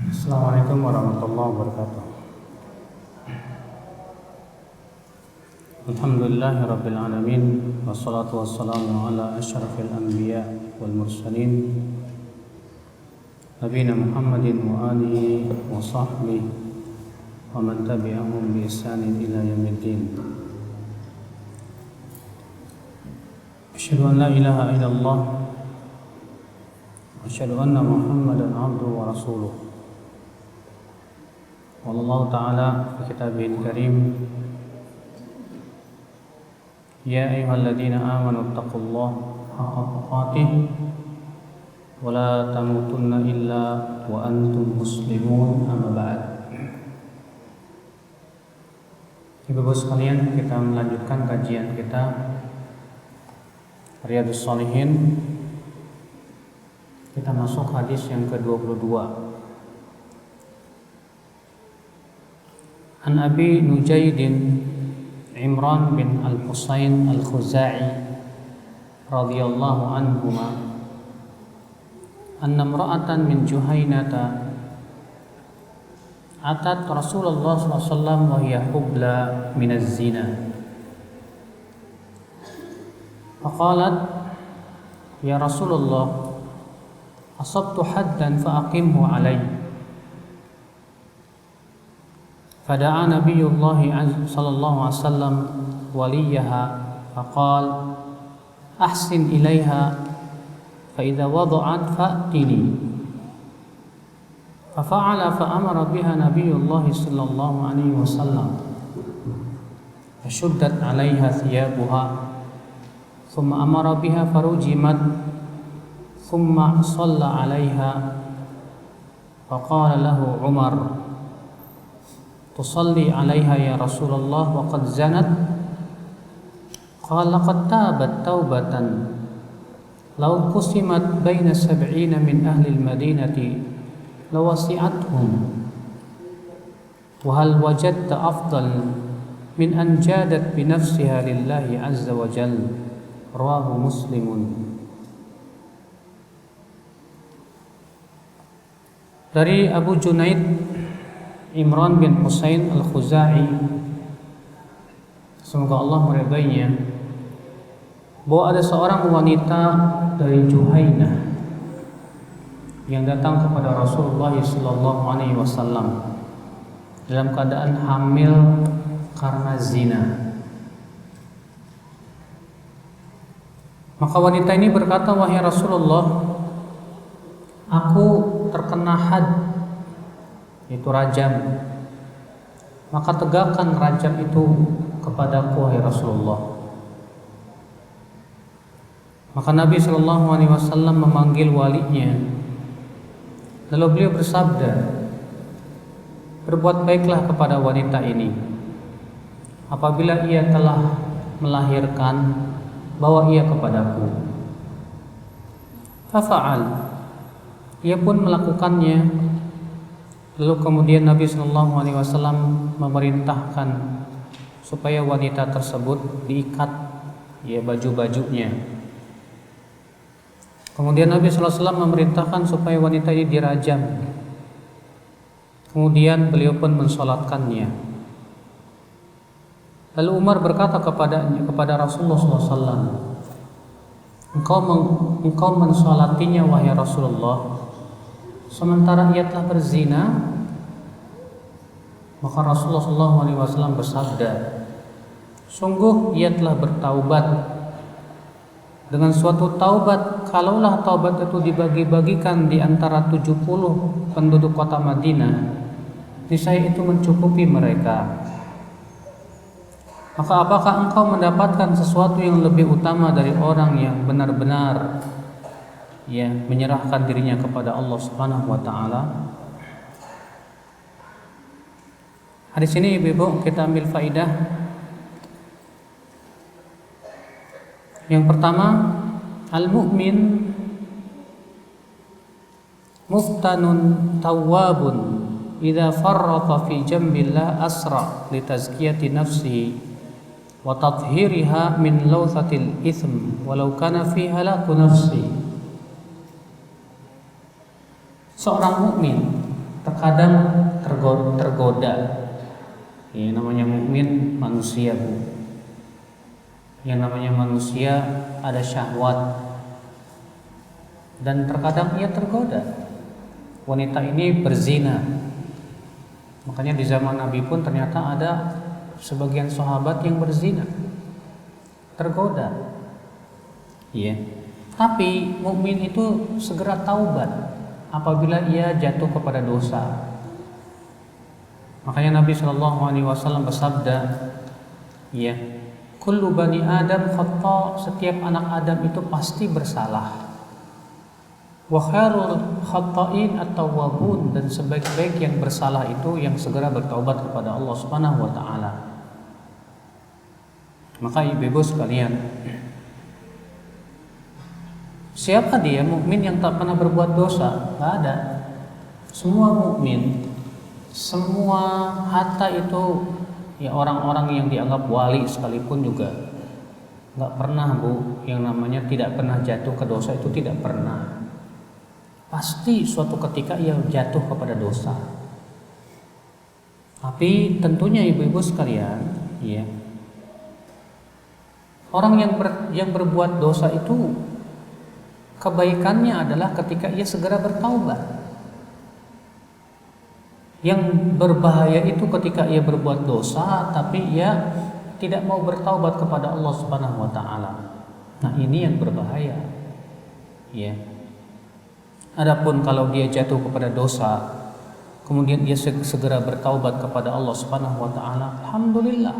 Assalamualaikum warahmatullahi wabarakatuh. Alhamdulillahirabbil alamin wassalatu wassalamu ala asyrafil anbiya wal mursalin nabiyina Muhammadin wa alihi wa sahbihi wa man tabi'ahum bi ihsanin ila yaumiddin. Asyhadu an la ilaha illallah wa asyhadu anna Muhammadan abduhu wa rasuluh. Wallahu ta'ala fi kitabihil karim, ya ayyuhalladzina amanu taqullaha haqqa tuqatih wa la tamutunna illa wa antum muslimun, amma ba'd. Ibu-ibu sekalian, kita melanjutkan kajian kita Riyadhus Shalihin. Kita masuk hadis yang ke-22. An Abi Nujaydin Imran bin Al-Husain Al-Khuza'i radhiyallahu anhuma anna imra'atan min Juhaynata atat Rasulullah sallallahu alaihi wasallam wa hiya hubla min az-zina faqalat ya Rasulullah asabtu haddan fa aqimhu alayya. Fada'a Nabiyullah sallallahu alaihi wasallam waliyaha faqal ahsin ilaiha fa idza wada'at fa'tini. Fafa'ala fa'amara biha Nabiyullah sallallahu alaihi wasallam. Fashuddat 'alaiha thiyabuha thumma amara biha farujimat thumma shalla 'alaiha faqala lahu Umar tusalli 'alaiha ya Rasulullah wa qad zanat. Qala qad tabat taubatan law qusimat baina 70 min ahli al-madinati lawasi'athum wa hal wajadta afdal min an jadat bi nafsiha lillahi azza wa jalla. Rawahu Muslimun. Dari Abu Junaid Imran bin Husain Al-Khuza'i, semoga Allah meridainya, bahwa ada seorang wanita dari Juhaynah yang datang kepada Rasulullah sallallahu alaihi wasallam dalam keadaan hamil karena zina. Maka wanita ini berkata, wahai Rasulullah, aku terkena had, itu rajam, maka tegakkan rajam itu kepadaku wahai Rasulullah. Maka Nabi sallallahu alaihi wasallam memanggil walinya, lalu beliau bersabda, berbuat baiklah kepada wanita ini apabila ia telah melahirkan, bawa ia kepadaku. Fafa'al, ia pun melakukannya. Lalu kemudian Nabi sallallahu alaihi wasallam memerintahkan supaya wanita tersebut diikat baju-bajunya. Kemudian Nabi sallallahu alaihi wasallam memerintahkan supaya wanita ini dirajam. Kemudian beliau pun mensolatkannya. Lalu Umar berkata kepada Rasulullah sallallahu alaihi wasallam, engkau mensolatinya wahai Rasulullah, sementara ia telah berzina. Maka Rasulullah SAW bersabda, sungguh ia telah bertaubat dengan suatu taubat. Kalaulah taubat itu dibagi-bagikan di antara 70 penduduk kota Madinah, niscaya itu mencukupi mereka. Maka apakah engkau mendapatkan sesuatu yang lebih utama dari orang yang benar-benar menyerahkan dirinya kepada Allah Subhanahu wa taala? Hadis ini ibu-ibu kita ambil faidah. Yang pertama, al-mu'min muftanun tawwabun idza farrata fi jambillah asra li tazkiyati nafsihi wa tathhiriha min lawthatil itsm walau kana fi halaku nafsi. Seorang mukmin terkadang tergoda. Ya, namanya mukmin manusia, Bu. Yang namanya manusia ada syahwat dan terkadang ia tergoda. Wanita ini berzina. Makanya di zaman Nabi pun ternyata ada sebagian sahabat yang berzina, tergoda. Ya. Tapi mukmin itu segera taubat apabila ia jatuh kepada dosa. Makanya Nabi Shallallahu Alaihi Wasallam bersabda, ya, kullu bani Adam khata, setiap anak Adam itu pasti bersalah. Wa khairul khata'in at-tawwabun, dan sebaik-baik yang bersalah itu yang segera bertaubat kepada Allah Subhanahu wa taala. Maka ibu-ibu sekalian, siapa dia mukmin yang tak pernah berbuat dosa? Enggak ada. Semua mukmin, semua hatta itu ya orang-orang yang dianggap wali sekalipun juga enggak pernah, Bu, yang namanya tidak pernah jatuh ke dosa, itu tidak pernah. Pasti suatu ketika ia jatuh kepada dosa. Tapi tentunya ibu-ibu sekalian, ya, orang yang berbuat dosa itu kebaikannya adalah ketika ia segera bertaubat. Yang berbahaya itu ketika ia berbuat dosa tapi ia tidak mau bertaubat kepada Allah Subhanahu wa taala. Nah, ini yang berbahaya. Ya. Adapun kalau dia jatuh kepada dosa, kemudian dia segera bertaubat kepada Allah Subhanahu wa taala, alhamdulillah.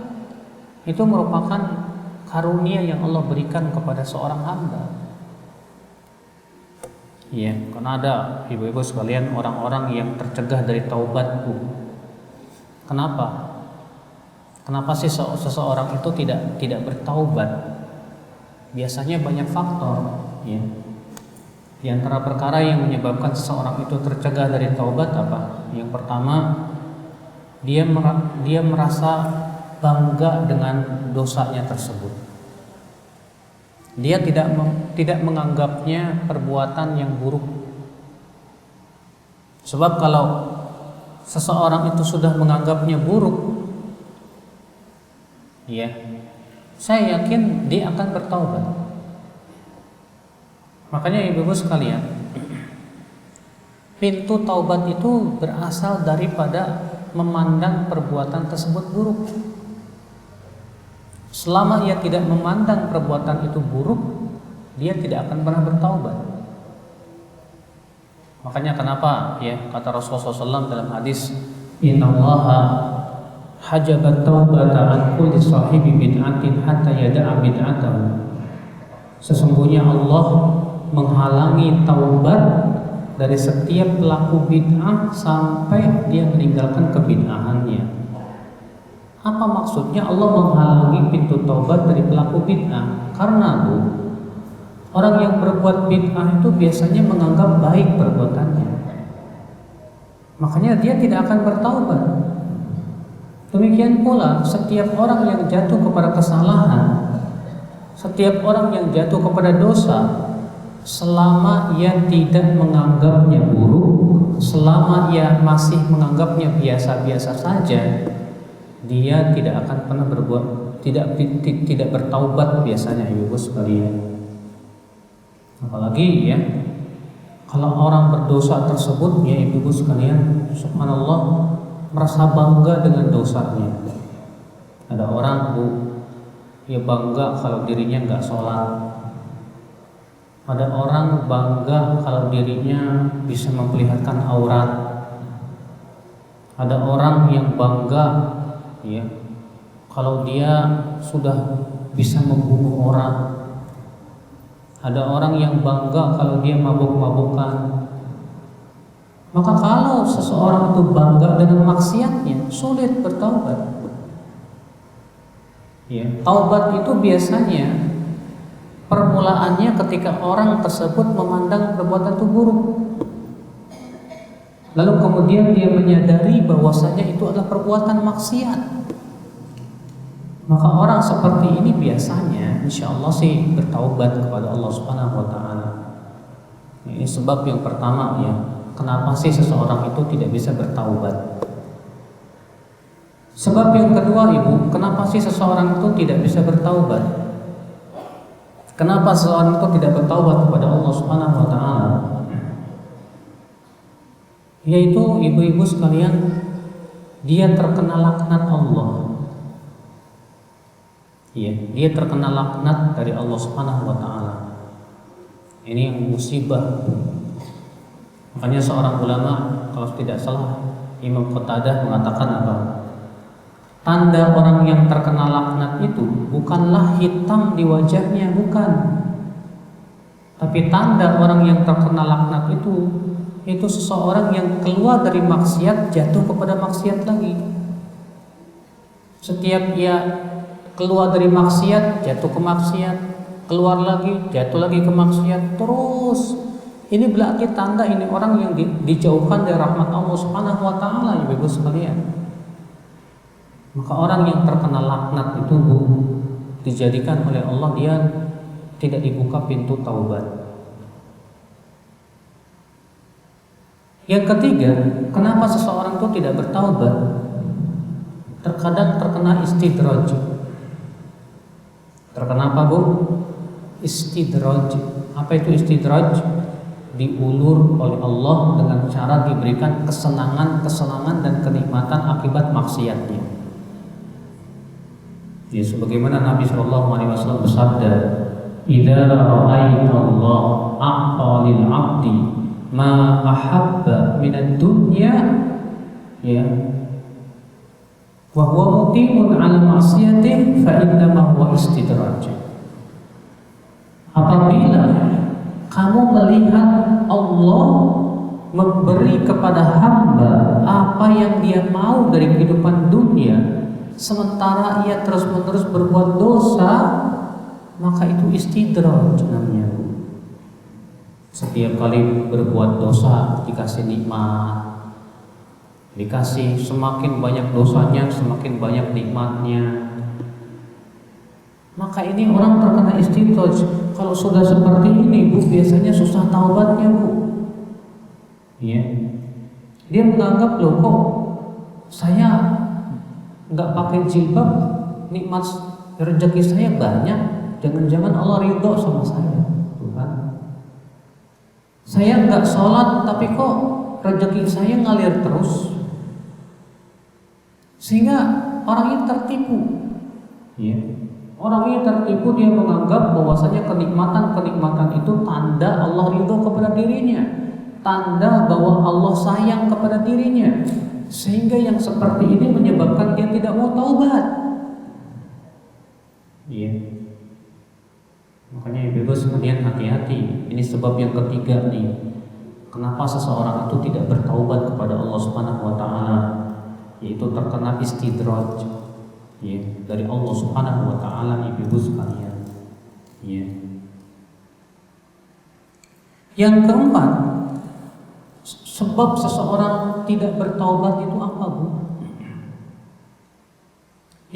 Itu merupakan karunia yang Allah berikan kepada seorang hamba. Ya, karena ada ibu-ibu sekalian orang-orang yang tercegah dari taubat, Bu. Kenapa? Kenapa sih seseorang itu tidak bertaubat? Biasanya banyak faktor, ya. Di antara perkara yang menyebabkan seseorang itu tercegah dari taubat apa? Yang pertama, dia merasa bangga dengan dosanya tersebut. Dia tidak menganggapnya perbuatan yang buruk. Sebab kalau seseorang itu sudah menganggapnya buruk, ya, saya yakin dia akan bertaubat. Makanya ibu-ibu sekalian, pintu taubat itu berasal daripada memandang perbuatan tersebut buruk. Selama ia tidak memandang perbuatan itu buruk, dia tidak akan pernah bertaubat. Makanya kenapa, ya, kata Rasulullah SAW dalam hadis, innallaha hajabat taubata an kulli sahibi bid'atin hatta yada'a bid'atahu. Sesungguhnya Allah menghalangi taubat dari setiap pelaku bid'ah sampai dia meninggalkan kebid'ahannya. Apa maksudnya Allah menghalangi pintu taubat dari pelaku bid'ah? Karena, Bu, orang yang berbuat bid'ah itu biasanya menganggap baik perbuatannya, makanya dia tidak akan bertaubat. Demikian pula setiap orang yang jatuh kepada kesalahan, setiap orang yang jatuh kepada dosa, selama ia tidak menganggapnya buruk, selama ia masih menganggapnya biasa-biasa saja, dia tidak akan pernah tidak bertaubat biasanya, ibu sekalian. Apalagi, ya, kalau orang berdosa tersebut, ya ibu sekalian, subhanallah, merasa bangga dengan dosanya. Ada orang, Bu, dia bangga kalau dirinya nggak sholat. Ada orang bangga kalau dirinya bisa memperlihatkan aurat. Ada orang yang bangga, ya, kalau dia sudah bisa membunuh orang. Ada orang yang bangga kalau dia mabuk-mabukan. Maka kalau seseorang itu bangga dengan maksiatnya, sulit bertaubat. Ya, taubat itu biasanya permulaannya ketika orang tersebut memandang perbuatan itu buruk, lalu kemudian dia menyadari bahwasanya itu adalah perbuatan maksiat. Maka orang seperti ini biasanya insya Allah sih bertaubat kepada Allah Subhanahu wa taala. Ini sebab yang pertama, ya. kenapa sih seseorang itu tidak bisa bertaubat? Sebab yang kedua, Ibu, kenapa sih seseorang itu tidak bisa bertaubat? Kenapa seseorang itu tidak bertaubat kepada Allah Subhanahu wa taala? Yaitu, ibu-ibu sekalian, dia terkena laknat Allah. Iya, dia terkena laknat dari Allah Subhanahu wa taala. Ini yang musibah. Makanya seorang ulama, kalau tidak salah Imam Qatadah mengatakan apa? Tanda orang yang terkena laknat itu bukanlah hitam di wajahnya, bukan. Tapi tanda orang yang terkena laknat itu seseorang yang keluar dari maksiat jatuh kepada maksiat lagi. Setiap ia keluar dari maksiat jatuh ke maksiat, keluar lagi jatuh lagi ke maksiat terus. Ini berarti tanda ini orang yang dijauhkan dari rahmat Allah Subhanahu wa taala, Ibu sekalian. Maka orang yang terkena laknat itu, Bu, dijadikan oleh Allah dia tidak dibuka pintu taubat. Yang ketiga, kenapa seseorang itu tidak bertaubat? Terkadang terkena istidraj. Terkena apa, Bu? Istidraj. Apa itu istidraj? Diulur oleh Allah dengan cara diberikan kesenangan dan kenikmatan akibat maksiatnya. Ya, sebagaimana Nabi SAW bersabda, "Idza ra'aita Allah a'ta lil 'abdi ma ahabba minad dunya, ya, wa huwa muqimun 'ala ma'siyatihi fa inna ma huwa istidraj." Apabila kamu melihat Allah memberi kepada hamba apa yang dia mau dari kehidupan dunia, sementara ia terus-menerus berbuat dosa, maka itu istidraj namanya. Setiap kali berbuat dosa dikasih nikmat, dikasih semakin banyak dosanya, semakin banyak nikmatnya. Maka ini orang terkena istidraj. Kalau sudah seperti ini, Bu, biasanya susah taubatnya, Bu. Ya. Dia menganggap, loh kok saya nggak pakai jilbab, nikmat rezeki saya banyak, jangan-jangan Allah ridho sama saya, Tuhan. Saya nggak sholat, tapi kok rezeki saya ngalir terus, sehingga orang ini tertipu. Ya. Orang ini tertipu, dia menganggap bahwasanya kenikmatan itu tanda Allah ridho kepada dirinya, tanda bahwa Allah sayang kepada dirinya. Sehingga yang seperti ini menyebabkan dia tidak mau taubat. Iya. Makanya Ibu sekalian hati-hati. Ini sebab yang ketiga nih. Kenapa seseorang itu tidak bertaubat kepada Allah Subhanahu wa taala? Yaitu terkena istidraj. Ya, dari Allah Subhanahu wa taala, Ibu sekalian. Ya. Yang keempat, sebab seseorang tidak bertaubat itu apa, Bu?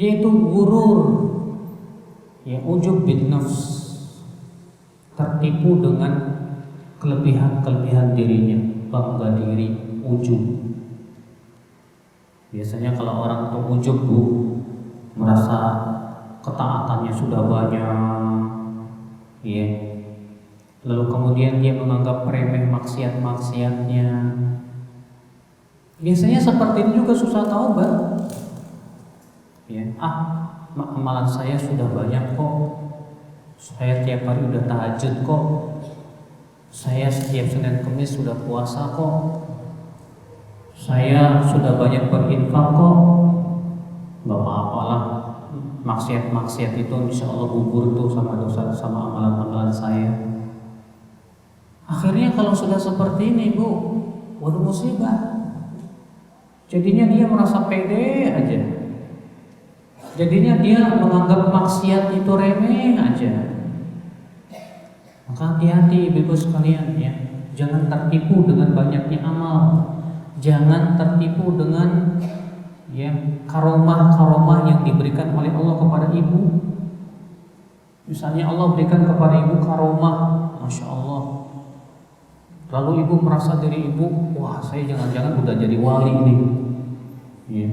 Yaitu gurur, ya, ujub bin nafs, tertipu dengan kelebihan dirinya, bangga diri, ujub. Biasanya kalau orang itu ujub, Bu, merasa ketaatannya sudah banyak, ya. Lalu kemudian dia menganggap remeh maksiat-maksiatnya. Biasanya seperti ini juga susah taubat. Ya, amalan saya sudah banyak kok. Saya tiap hari udah tahajud kok. Saya setiap Senin Kamis sudah puasa kok. Saya sudah banyak berinfak kok. Gak apa-apalah. Maksiat-maksiat itu insya Allah gugur tuh sama dosa, sama amalan-amalan saya. Akhirnya kalau sudah seperti ini, Bu, waduh musibah. Jadinya dia merasa pede aja. Jadinya dia menganggap maksiat itu remeh aja. Maka hati-hati Ibu sekalian, ya. Jangan tertipu dengan banyaknya amal. Jangan tertipu dengan, ya, karomah-karomah yang diberikan oleh Allah kepada ibu. Misalnya Allah berikan kepada ibu karomah, Masya Allah, Lalu ibu merasa diri ibu, wah saya jangan-jangan udah jadi wali nih. Ya.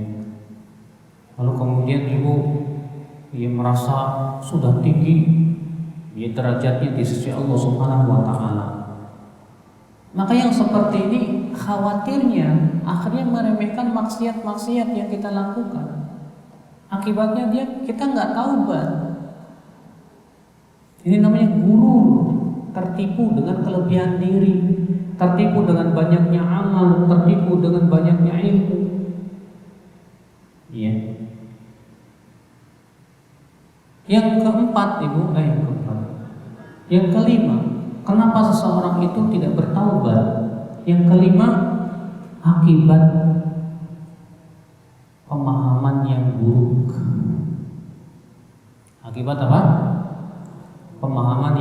Lalu kemudian ibu merasa sudah tinggi derajatnya di sisi Allah Subhanahu wa taala. Maka yang seperti ini khawatirnya akhirnya meremehkan maksiat-maksiat yang kita lakukan. Akibatnya kita nggak taubat. Ini namanya gurur, tertipu dengan kelebihan diri, tertipu dengan banyaknya amal, tertipu dengan banyaknya ilmu. Iya. Yang keempat, yang kelima, kenapa seseorang itu tidak bertaubat? Yang kelima, akibat pemahaman yang buruk. Akibat apa? Pemahaman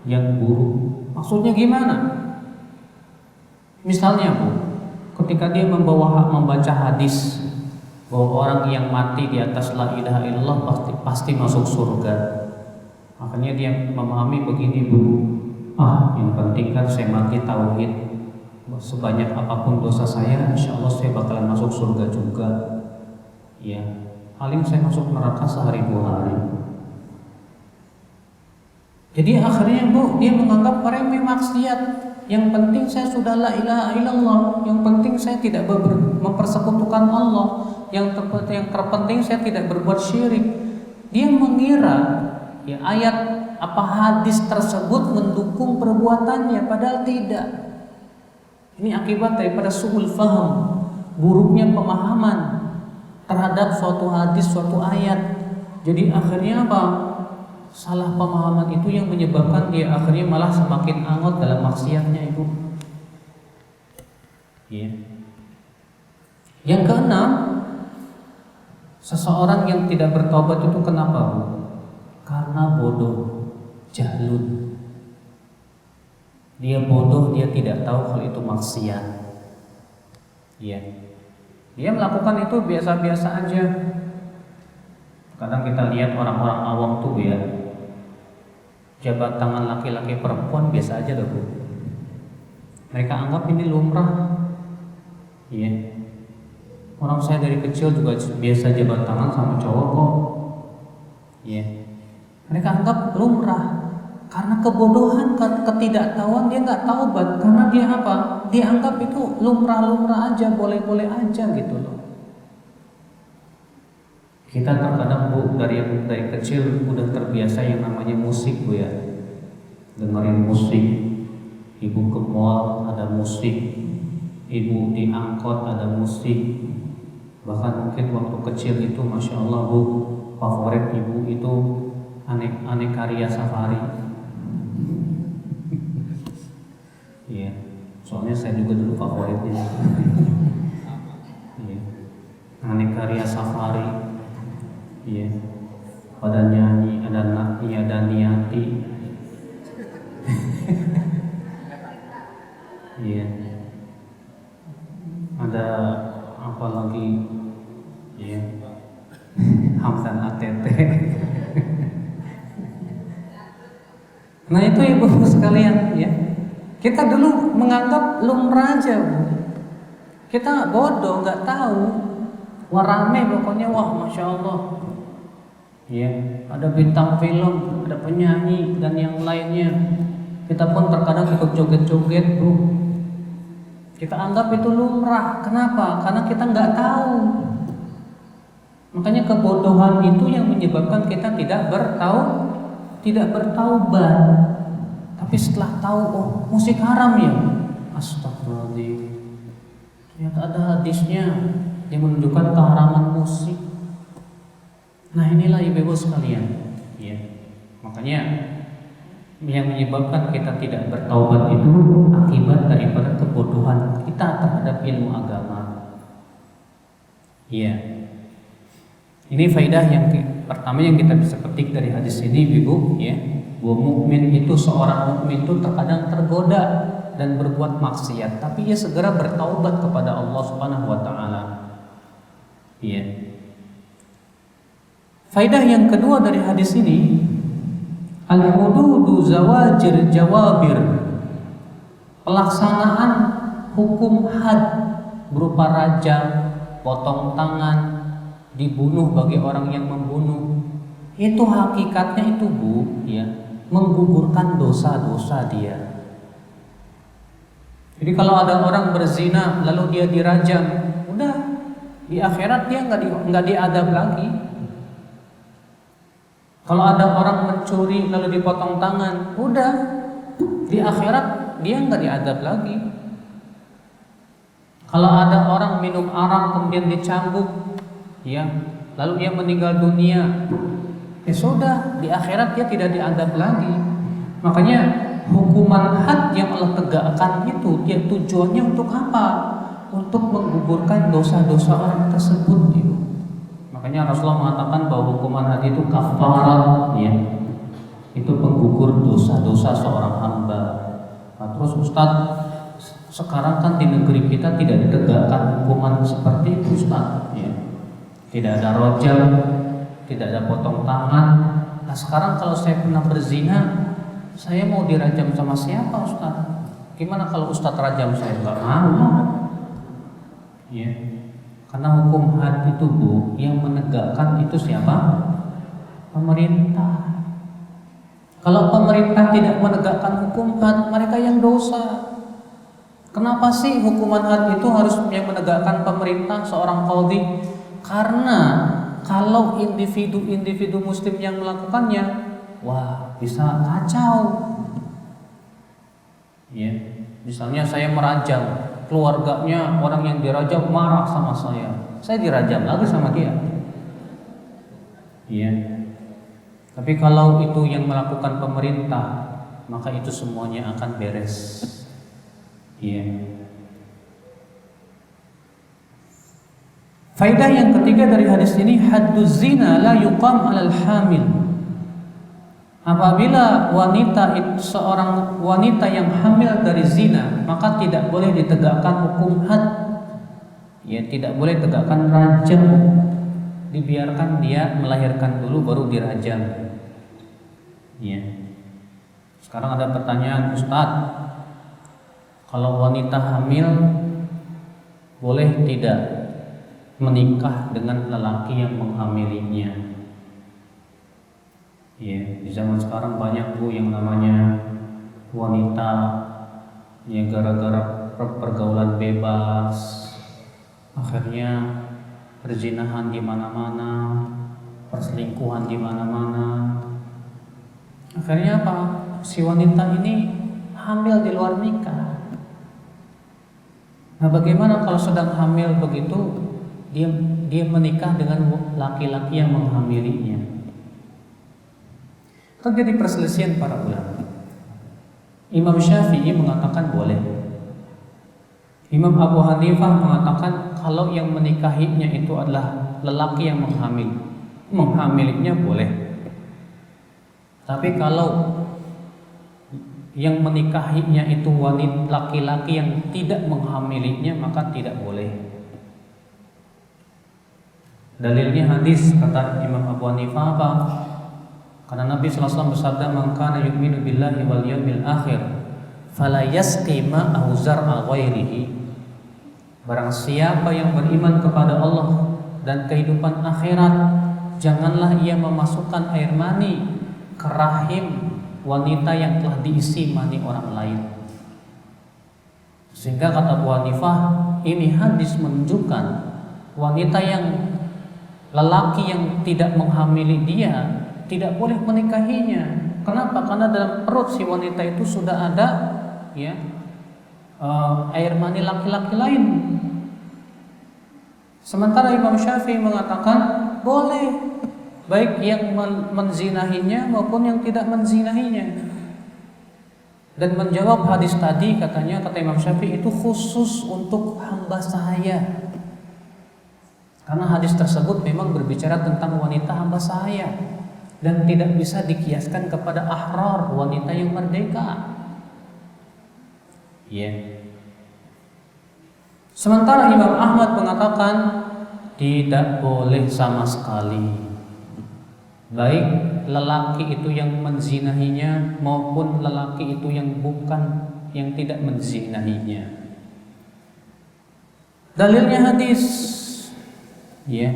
yang buruk. Maksudnya gimana? Misalnya Bu, ketika dia membaca hadis bahwa orang yang mati di atas la ilaha illallah pasti masuk surga. Makanya dia memahami begini Bu, yang penting kan saya mati tauhid, sebanyak apapun dosa saya, insya Allah saya bakalan masuk surga juga. Ya, paling saya masuk neraka sehari 2 hari. Jadi akhirnya Bu, dia menganggap remeh maksiat. Yang penting saya sudah la ilaha illallah, yang penting saya tidak mempersekutukan Allah, yang terpenting saya tidak berbuat syirik. Dia mengira ayat apa hadis tersebut mendukung perbuatannya, padahal tidak. Ini akibat daripada su'ul faham, buruknya pemahaman terhadap suatu hadis, suatu ayat. Jadi akhirnya apa? Salah pemahaman itu yang menyebabkan dia akhirnya malah semakin angot dalam maksiatnya, Ibu. Ya. Yang keenam, seseorang yang tidak bertobat itu kenapa, Bu? Karena bodoh, jahlun. Dia bodoh, dia tidak tahu hal itu maksiat. Iya. Dia melakukan itu biasa-biasa aja. Kadang kita lihat orang-orang awam tuh ya, jabat tangan laki-laki perempuan biasa aja Bu. Mereka anggap ini lumrah. Iya. Orang saya dari kecil juga biasa jabat tangan sama cowok kok. Iya. Mereka anggap lumrah. Karena kebodohan, ketidaktahuan, dia nggak taubat. Karena dia apa? Dia anggap itu lumrah-lumrah aja, boleh-boleh aja gitu loh. Kita terkadang Bu dari kecil udah terbiasa yang namanya musik Bu ya. Dengerin musik. Ibu ke mall ada musik. Ibu di angkot ada musik. Bahkan mungkin waktu kecil itu Masya Allah Bu, favorit ibu itu Aneka Ria Safari. Iya, soalnya saya juga dulu favoritnya. Iya, Aneka Ria Safari. Iya, pada nyanyi, ada Niati. Iya, ada apa lagi? Iya, Hamdan ATT. Nah itu Ibu sekalian ya. Kita dulu menganggap lumrah aja Bu. Kita bodoh, nggak tahu. Wah rame pokoknya, wah Masya Allah. Ya, ada bintang film, ada penyanyi dan yang lainnya. Kita pun terkadang ikut joget-joget Bu. Kita anggap itu lumrah. Kenapa? Karena kita nggak tahu. Makanya kebodohan itu yang menyebabkan kita tidak bertaubat. Tapi setelah tahu, oh musik haram ya, astagfirullahaladzim. Ternyata ada hadisnya yang menunjukkan keharaman musik. Nah inilah ibu-ibu sekalian, ya. Makanya yang menyebabkan kita tidak bertaubat itu akibat daripada kebodohan kita terhadap ilmu agama. Ya. Ini faedah yang pertama yang kita bisa petik dari hadis ini, Ibu, ya. Bahwa mukmin itu, seorang mukmin itu terkadang tergoda dan berbuat maksiat, tapi ia segera bertaubat kepada Allah Subhanahu wa taala. Iya. Faedah yang kedua dari hadis ini, al-hududu zawajir jawabir. pelaksanaan hukum had berupa rajam, potong tangan, dibunuh bagi orang yang membunuh, itu hakikatnya itu Bu, ya, menggugurkan dosa-dosa dia. Jadi kalau ada orang berzina lalu dia dirajam, udah di akhirat dia nggak diadab lagi. Kalau ada orang mencuri lalu dipotong tangan, udah di akhirat dia nggak diadab lagi. Kalau ada orang minum arak kemudian dicambuk, ya, lalu dia meninggal dunia, ya sudah, di akhirat dia tidak diadab lagi. Makanya hukuman had yang Allah tegakkan itu dia tujuannya untuk apa? Untuk menggugurkan dosa-dosa orang tersebut itu. Makanya Rasulullah mengatakan bahwa hukuman had itu kafarat, ya, itu penggugur dosa-dosa seorang hamba. Nah, terus Ustadz, sekarang kan di negeri kita tidak ditegakkan hukuman seperti itu Ustadz, ya. Tidak ada rojam, tidak ada potong tangan. Nah sekarang kalau saya pernah berzina, saya mau dirajam sama siapa Ustadz? Gimana kalau Ustadz rajam saya? Gak mau, ya. Karena hukum had itu Bu, yang menegakkan itu siapa? Pemerintah. Kalau pemerintah tidak menegakkan hukum had, mereka yang dosa. Kenapa sih hukuman had itu harus yang menegakkan pemerintah, seorang qadhi? Karena kalau individu-individu muslim yang melakukannya, wah, bisa kacau. Ya, misalnya saya merajam, keluarganya orang yang dirajam marah sama saya dirajam lagi sama dia. Ya. Tapi kalau itu yang melakukan pemerintah, maka itu semuanya akan beres. Ya. Faedah yang ketiga dari hadis ini, hadduz zina la yuqam 'alal hamil. Apabila seorang wanita yang hamil dari zina, maka tidak boleh ditegakkan hukum had. Ya, tidak boleh tegakkan rajam. Dibiarkan dia melahirkan dulu baru dirajam. Ya. Sekarang ada pertanyaan, Ustadz, kalau wanita hamil boleh tidak menikah dengan lelaki yang menghamilinya? Ya, di zaman sekarang banyak Bu yang namanya wanita, ya, gara-gara pergaulan bebas, akhirnya perzinahan di mana-mana, perselingkuhan di mana-mana. Akhirnya apa? Si wanita ini hamil di luar nikah. Nah, bagaimana kalau sedang hamil begitu dia menikah dengan laki-laki yang menghamilinya? Terjadi perselisihan para ulama. Imam Syafi'i mengatakan boleh. Imam Abu Hanifah mengatakan kalau yang menikahinya itu adalah lelaki yang menghamilinya boleh. Tapi kalau yang menikahinya itu wanita laki-laki yang tidak menghamilinya, maka tidak boleh. Dalilnya hadis, kata Imam Abu Hanifah apa? Karena Nabi SAW bersabda, "Man kana yu'minu billahi wal yawmil akhir fala yasqi ma'ahu zar'a ghairihi." Barang siapa yang beriman kepada Allah dan kehidupan akhirat, janganlah ia memasukkan air mani ke rahim wanita yang telah diisi mani orang lain. Sehingga kata Abu Hanifah, ini hadis menunjukkan wanita yang lelaki yang tidak menghamili dia tidak boleh menikahinya. Kenapa? Karena dalam perut si wanita itu sudah ada, ya, air mani laki-laki lain. Sementara Imam Syafi'i mengatakan boleh, baik yang menzinahinya maupun yang tidak menzinahinya. Dan menjawab hadis tadi, kata Imam Syafi'i, itu khusus untuk hamba sahaya. Karena hadis tersebut memang berbicara tentang wanita hamba sahaya dan tidak bisa dikiaskan kepada ahrar, wanita yang merdeka. Ya. Sementara Imam Ahmad mengatakan tidak boleh sama sekali, baik lelaki itu yang menzinahinya maupun lelaki itu yang bukan yang tidak menzinahinya. Dalilnya hadis, ya.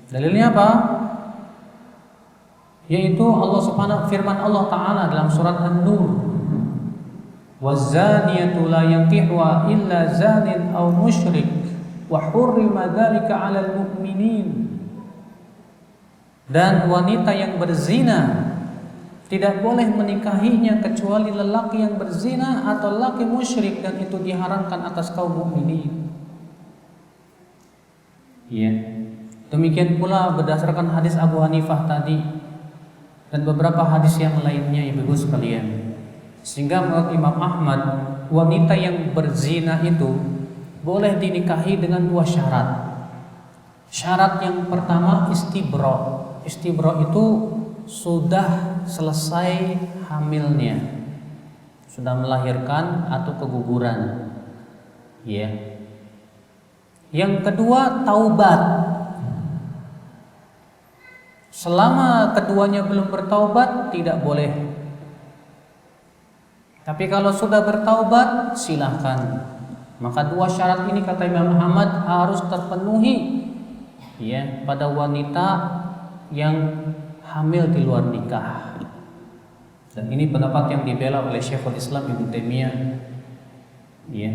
Dalilnya apa? Yaitu Allah Subhanahu firman Allah Ta'ala dalam surat An-Nur, wazaniyatu la yankihuha illa zanin aw musyrik wa hurrima dzalika 'alal mu'minin. Dan wanita yang berzina tidak boleh menikahinya kecuali lelaki yang berzina atau lelaki musyrik, dan itu diharamkan atas kaum mukminin. Ya. Demikian pula berdasarkan hadis Abu Hanifah tadi dan beberapa hadis yang lainnya, ibu-ibu sekalian. Sehingga menurut Imam Ahmad, wanita yang berzina itu boleh dinikahi dengan 2 syarat. Syarat yang pertama istibra. Istibra itu sudah selesai hamilnya, sudah melahirkan atau keguguran. Ya. Yang kedua taubat. Selama keduanya belum bertaubat tidak boleh. Tapi kalau sudah bertaubat silahkan. Maka 2 syarat ini kata Imam Ahmad harus terpenuhi, ya, pada wanita yang hamil di luar nikah. Dan ini pendapat yang dibela oleh Syekhul Islam Ibnu Taimiyah, ya.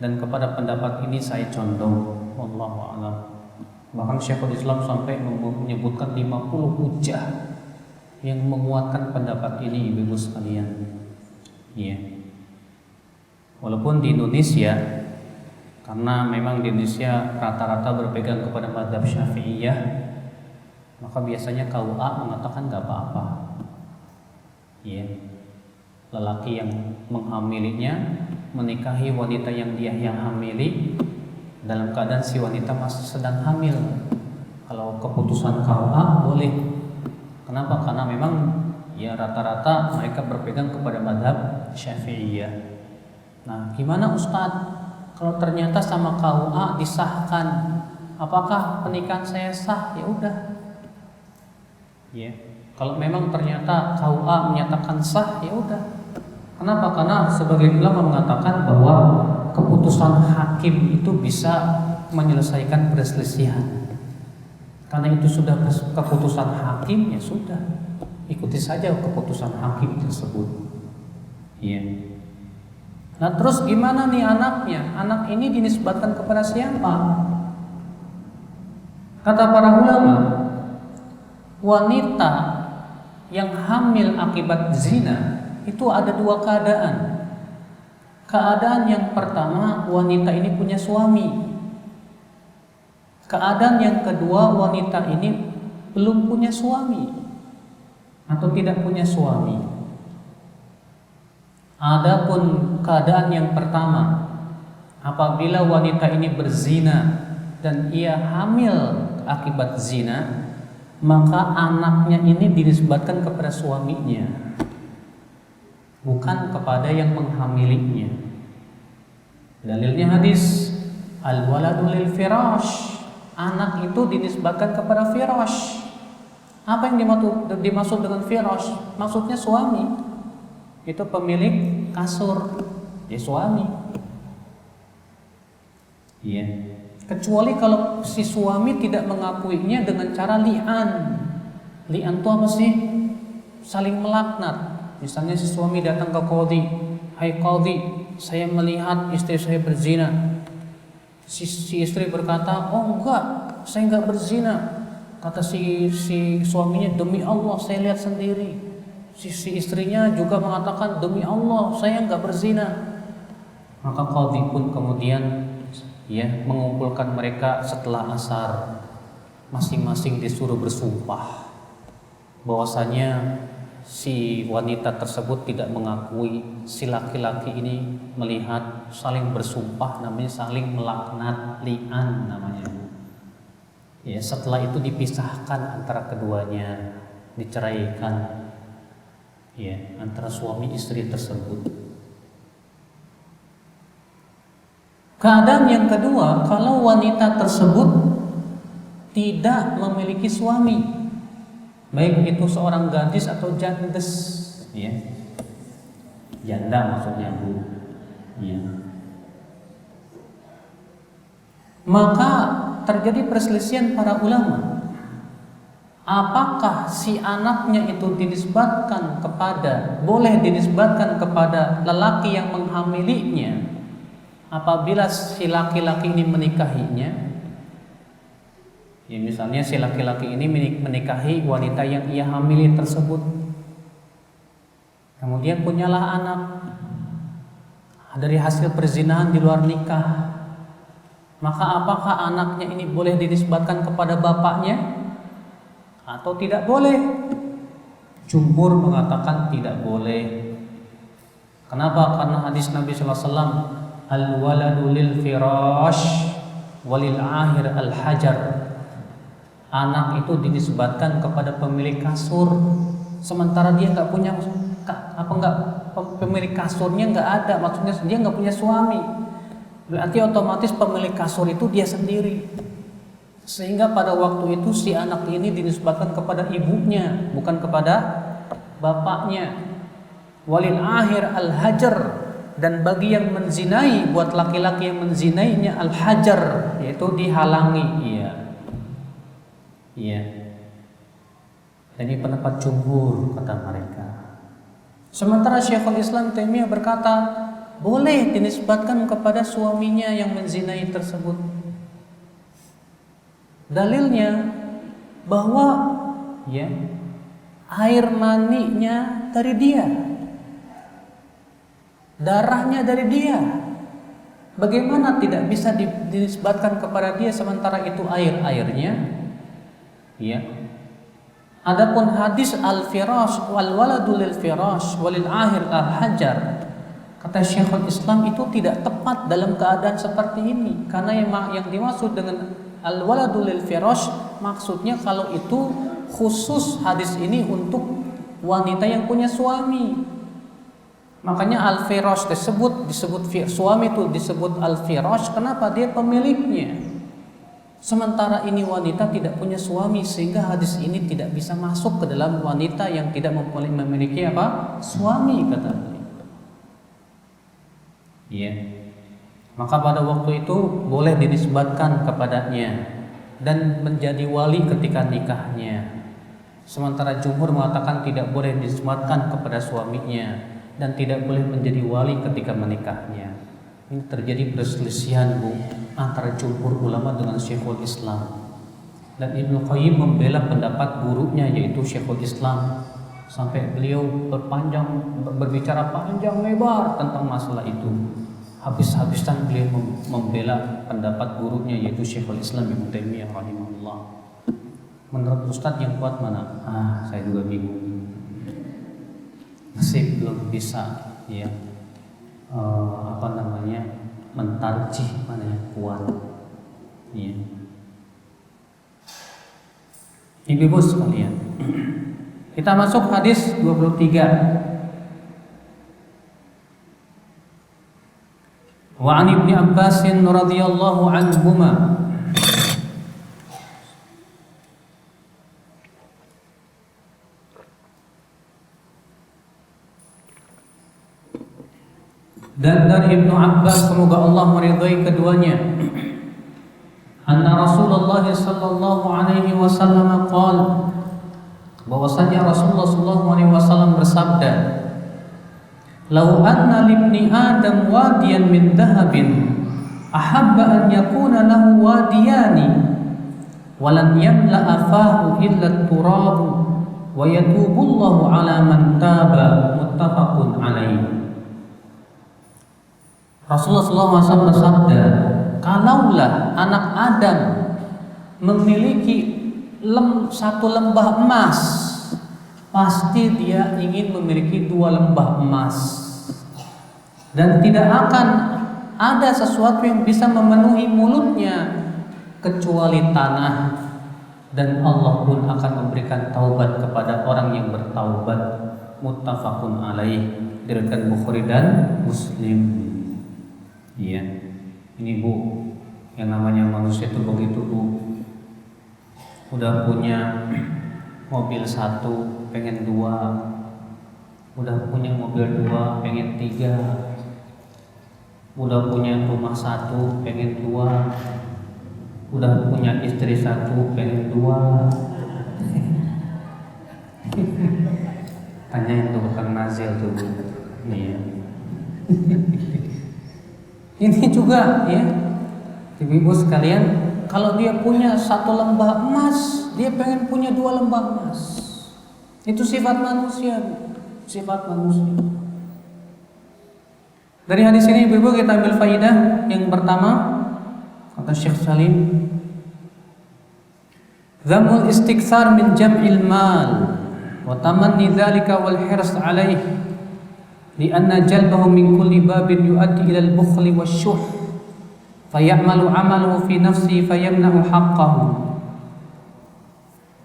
Dan kepada pendapat ini saya condong, wallahu a'lam. Bahkan Syekhul Islam sampai menyebutkan 50 hujah yang menguatkan pendapat ini, ibu-ibu sekalian. Ya. Walaupun di Indonesia, karena memang di Indonesia rata-rata berpegang kepada mazhab Syafi'iyah, maka biasanya KUA mengatakan gak apa-apa. Ya. Lelaki yang menghamilinya menikahi wanita yang dia yang hamili dalam keadaan si wanita masih sedang hamil. Kalau keputusan KUA boleh. Kenapa? Karena memang ya rata-rata mereka berpegang kepada mazhab Syafi'iyah. Nah, gimana Ustadz kalau ternyata sama KUA disahkan, apakah pernikahan saya sah? Ya udah. Ya. Kalau memang ternyata KUA menyatakan sah, ya udah. Kenapa? Karena sebagian ulama mengatakan bahwa keputusan hakim itu bisa menyelesaikan perselisihan. Karena itu sudah keputusan hakim, ya sudah, ikuti saja keputusan hakim tersebut. Iya. Nah, terus gimana nih anaknya? Anak ini dinisbatkan kepada siapa? Kata para ulama, wanita yang hamil akibat zina itu ada 2 keadaan. Keadaan yang pertama, wanita ini punya suami. Keadaan yang kedua, wanita ini belum punya suami atau tidak punya suami. Adapun keadaan yang pertama, apabila wanita ini berzina dan ia hamil akibat zina, maka anaknya ini dinisbatkan kepada suaminya, bukan kepada yang menghamilinya. Dalilnya hadis al-waladu lil firash. Anak itu dinisbatkan kepada firash. Apa yang dimaksud dengan firash? Maksudnya suami. Itu pemilik kasur, ya suami. Iya. Kecuali kalau si suami tidak mengakuinya dengan cara li'an. Li'an itu apa sih? Saling melaknat. Misalnya si suami datang ke qadhi, "Hai qadhi, saya melihat istri saya berzina." Si istri berkata, "Oh enggak, saya enggak berzina." Kata si suaminya, "Demi Allah saya lihat sendiri." Si istrinya juga mengatakan, "Demi Allah saya enggak berzina." Maka qadhi pun kemudian ya mengumpulkan mereka setelah asar. Masing-masing disuruh bersumpah bahwasanya si wanita tersebut tidak mengakui, si laki-laki ini melihat, saling bersumpah, namanya saling melaknat, li'an namanya. Ya, setelah itu dipisahkan antara keduanya, diceraikan, ya, antara suami istri tersebut. Keadaan yang kedua, kalau wanita tersebut tidak memiliki suami, baik itu seorang gadis atau jandes, ya. janda maksudnya Bu. Ya. Maka terjadi perselisihan para ulama. Apakah si anaknya itu boleh dinisbatkan kepada lelaki yang menghamilinya apabila si laki-laki ini menikahinya? Ya, misalnya si laki-laki ini menikahi wanita yang ia hamili tersebut, kemudian punyalah anak dari hasil perzinahan di luar nikah. Maka apakah anaknya ini boleh dinisbatkan kepada bapaknya atau tidak boleh? Jumhur mengatakan tidak boleh. Kenapa? Karena hadis Nabi sallallahu alaihi wasallam, al-waladu lil firash walil ahir al-hajar. Anak itu dinisbatkan kepada pemilik kasur, sementara dia nggak punya pemilik kasurnya nggak ada, maksudnya dia nggak punya suami. Berarti otomatis pemilik kasur itu dia sendiri. Sehingga pada waktu itu si anak ini dinisbatkan kepada ibunya, bukan kepada bapaknya. Walil ahir al-hajar, dan bagi yang menzinai, buat laki-laki yang menzinainya al-hajar, yaitu dihalangi. Iya. Ini pendapat jumhur kata mereka. Sementara Syekhul Islam Taimiyah berkata, boleh dinisbatkan kepada suaminya yang menzinai tersebut. Dalilnya bahwa air maninya dari dia, darahnya dari dia. Bagaimana tidak bisa dinisbatkan kepada dia sementara itu airnya? Adapun hadis al-firash wal waladu lil firash walil ahir al-hajar, kata Syekhul Islam, itu tidak tepat dalam keadaan seperti ini. Karena yang dimaksud dengan al-waladu lil firash, maksudnya kalau itu khusus hadis ini untuk wanita yang punya suami. Makanya al-firash disebut suami itu disebut al-firash. Kenapa? Dia pemiliknya. Sementara ini wanita tidak punya suami, sehingga hadis ini tidak bisa masuk ke dalam wanita yang tidak memiliki suami, kata beliau. Maka pada waktu itu boleh dinisbatkan kepadanya dan menjadi wali ketika nikahnya. Sementara jumhur mengatakan tidak boleh dinisbatkan kepada suaminya dan tidak boleh menjadi wali ketika menikahnya. Ini terjadi perselisihan antara jumhur ulama dengan Syekhul Islam. Dan Ibnu Qayyim membela pendapat gurunya yaitu Syekhul Islam, sampai beliau berbicara panjang lebar tentang masalah itu. Habis-habisan beliau membela pendapat gurunya yaitu Syekhul Islam Ibnu Taimiyah rahimahullah. Menurut Ustadz yang kuat mana? Saya juga bingung. Masih belum bisa mentarjih mana yang kuat. Ibu-ibu sekalian, kita masuk hadis 23. Wa 'an Ibnu Abbas radhiyallahu anhuma dan dari Ibnu Abbas, semoga Allah meridhai keduanya, anna Rasulullah sallallahu alaihi wasallam qala, bahwasanya Rasulullah sallallahu alaihi wasallam bersabda, "Lau anna libni Adam wadiyan min dhahabin ahabba an yakuna lahu wadiyani wa lam yamla afahu illa turab wa yatubullahu ala man taba." Muttafaqun alaihi. Rasulullah SAW bersabda, kalaulah anak Adam memiliki satu lembah emas, pasti dia ingin memiliki 2 lembah emas, dan tidak akan ada sesuatu yang bisa memenuhi mulutnya kecuali tanah, dan Allah pun akan memberikan taubat kepada orang yang bertaubat. Muttafaqun alaih, diriwayatkan Bukhari dan Muslim. Ini yang namanya manusia itu begitu udah punya mobil 1 pengen 2, Udah punya mobil 2, pengen 3. Udah punya rumah 1, pengen 2. Udah punya istri 1, pengen 2. Tanyain tuh Kang Nazil tuh. Iya. Ini juga ya, ibu-ibu sekalian, kalau dia punya 1 lembah emas, dia pengen punya 2 lembah emas. Itu sifat manusia, sifat manusia. Dari hadis ini ibu-ibu kita ambil faidah yang pertama, kata Syekh Salim, Dhamul istikthar min jam'il mal wa tamanni dzalika wal hirs alaih lianna jalbahu min kulli babin yuaddi ila al-bukhli wasyuh fayamalu amaluhu fi nafsihi fayamna'u haqqahu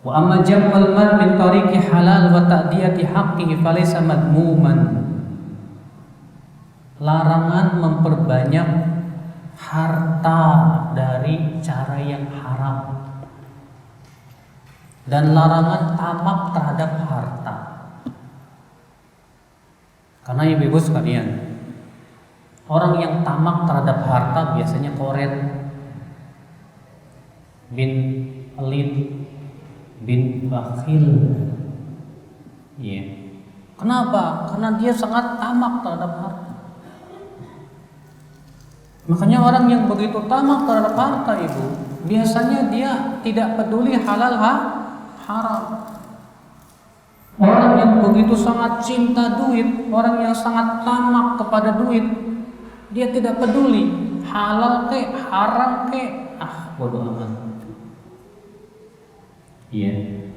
wa amma jam'ul mal min tariqi halal wa ta'diyati haqqihi falaysa madmuman. Larangan memperbanyak harta dari cara yang haram dan larangan tamak terhadap harta. Karena ibu-ibu sekalian, orang yang tamak terhadap harta biasanya koret, bin pelit, bin bakhil. Iya. Kenapa? Karena dia sangat tamak terhadap harta. Makanya orang yang begitu tamak terhadap harta ibu, biasanya dia tidak peduli halal haram. Orang yang begitu sangat cinta duit, orang yang sangat tamak kepada duit, dia tidak peduli halal ke haram ke, bodoh amat. Iya.